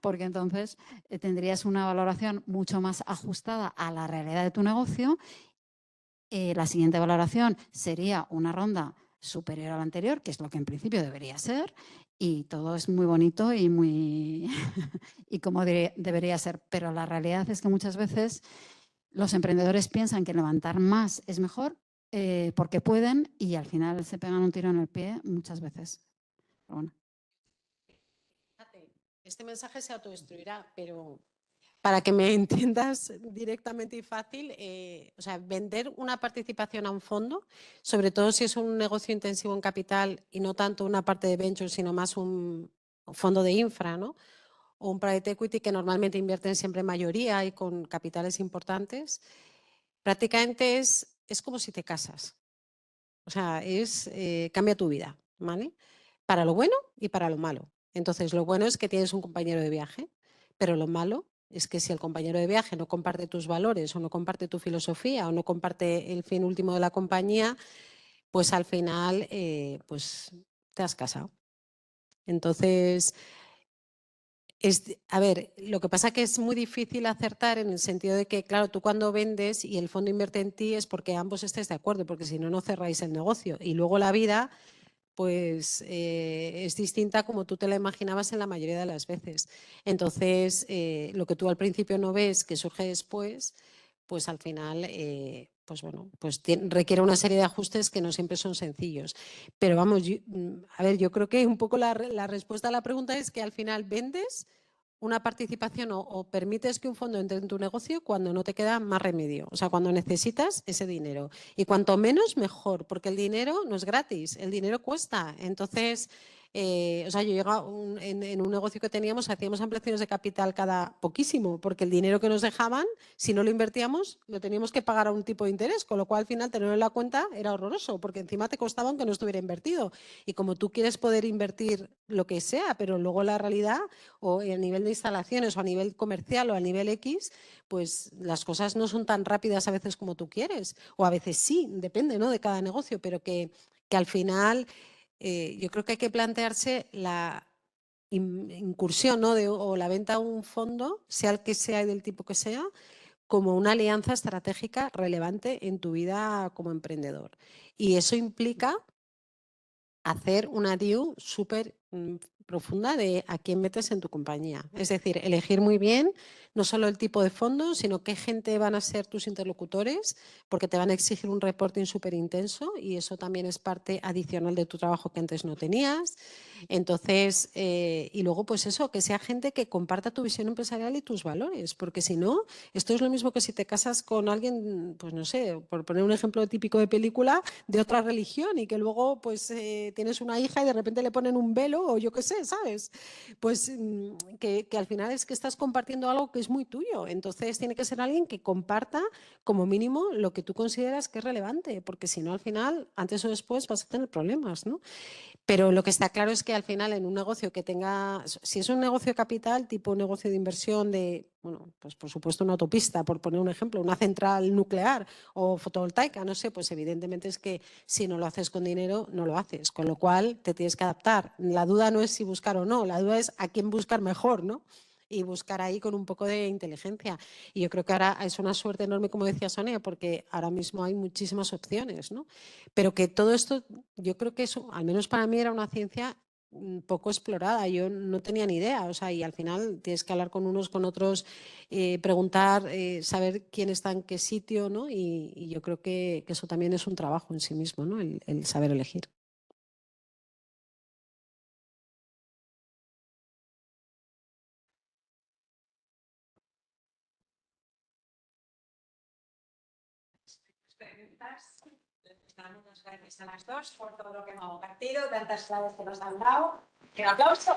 porque entonces tendrías una valoración mucho más ajustada a la realidad de tu negocio. La siguiente valoración sería una ronda superior a la anterior, que es lo que en principio debería ser, y todo es muy bonito y muy y como debería ser. Pero la realidad es que muchas veces los emprendedores piensan que levantar más es mejor porque pueden y al final se pegan un tiro en el pie muchas veces. Pero bueno. Este mensaje se autodestruirá, pero para que me entiendas directamente y fácil, o sea, vender una participación a un fondo, sobre todo si es un negocio intensivo en capital y no tanto una parte de venture, sino más un fondo de infra, ¿no? O un private equity que normalmente invierten siempre mayoría y con capitales importantes, prácticamente es como si te casas. O sea, cambia tu vida, ¿vale? Para lo bueno y para lo malo. Entonces, lo bueno es que tienes un compañero de viaje, pero lo malo es que si el compañero de viaje no comparte tus valores o no comparte tu filosofía o no comparte el fin último de la compañía, pues al final pues te has casado. Entonces, a ver, lo que pasa es que es muy difícil acertar en el sentido de que, claro, tú cuando vendes y el fondo invierte en ti es porque ambos estéis de acuerdo, porque si no, no cerráis el negocio. Y luego la vida pues es distinta como tú te la imaginabas en la mayoría de las veces. Entonces, lo que tú al principio no ves que surge después, pues al final, pues bueno, pues requiere una serie de ajustes que no siempre son sencillos. Pero vamos, a ver, yo creo que un poco la respuesta a la pregunta es que al final vendes una participación o permites que un fondo entre en tu negocio cuando no te queda más remedio, o sea, cuando necesitas ese dinero. Y cuanto menos, mejor, porque el dinero no es gratis, el dinero cuesta. Entonces, o sea, yo llegaba en un negocio que teníamos, hacíamos ampliaciones de capital cada poquísimo, porque el dinero que nos dejaban, si no lo invertíamos, lo teníamos que pagar a un tipo de interés, con lo cual al final tenerlo en la cuenta era horroroso, porque encima te costaba aunque no estuviera invertido. Y como tú quieres poder invertir lo que sea, pero luego la realidad o a nivel de instalaciones o a nivel comercial o a nivel X, pues las cosas no son tan rápidas a veces como tú quieres, o a veces sí, depende, ¿no?, de cada negocio, pero que al final yo creo que hay que plantearse incursión, ¿no? O la venta a un fondo, sea el que sea y del tipo que sea, como una alianza estratégica relevante en tu vida como emprendedor. Y eso implica hacer una due súper profunda de a quién metes en tu compañía. Es decir, elegir muy bien no solo el tipo de fondo, sino qué gente van a ser tus interlocutores, porque te van a exigir un reporting súper intenso y eso también es parte adicional de tu trabajo que antes no tenías. Entonces, y luego pues eso, que sea gente que comparta tu visión empresarial y tus valores, porque si no, esto es lo mismo que si te casas con alguien, pues no sé, por poner un ejemplo típico de película, de otra religión y que luego pues tienes una hija y de repente le ponen un velo o yo qué sé, ¿sabes? Pues que al final es que estás compartiendo algo que es muy tuyo. Entonces tiene que ser alguien que comparta como mínimo lo que tú consideras que es relevante, porque si no al final, antes o después vas a tener problemas, ¿no? Pero lo que está claro es que al final en un negocio que tenga, si es un negocio de capital, tipo un negocio de inversión de, bueno, pues por supuesto una autopista, por poner un ejemplo, una central nuclear o fotovoltaica, no sé, pues evidentemente es que si no lo haces con dinero, no lo haces, con lo cual te tienes que adaptar. La duda no es si buscar o no, la duda es a quién buscar mejor, ¿no? Y buscar ahí con un poco de inteligencia. Y yo creo que ahora es una suerte enorme, como decía Sonia, porque ahora mismo hay muchísimas opciones, ¿no? Pero que todo esto, yo creo que eso, al menos para mí, era una ciencia poco explorada. Yo no tenía ni idea, o sea, y al final tienes que hablar con unos, con otros, preguntar, saber quién está en qué sitio, ¿no? Y yo creo que eso también es un trabajo en sí mismo, ¿no? El saber elegir. Damos las gracias a las dos por todo lo que hemos compartido, tantas claves que nos han dado. ¡Un aplauso!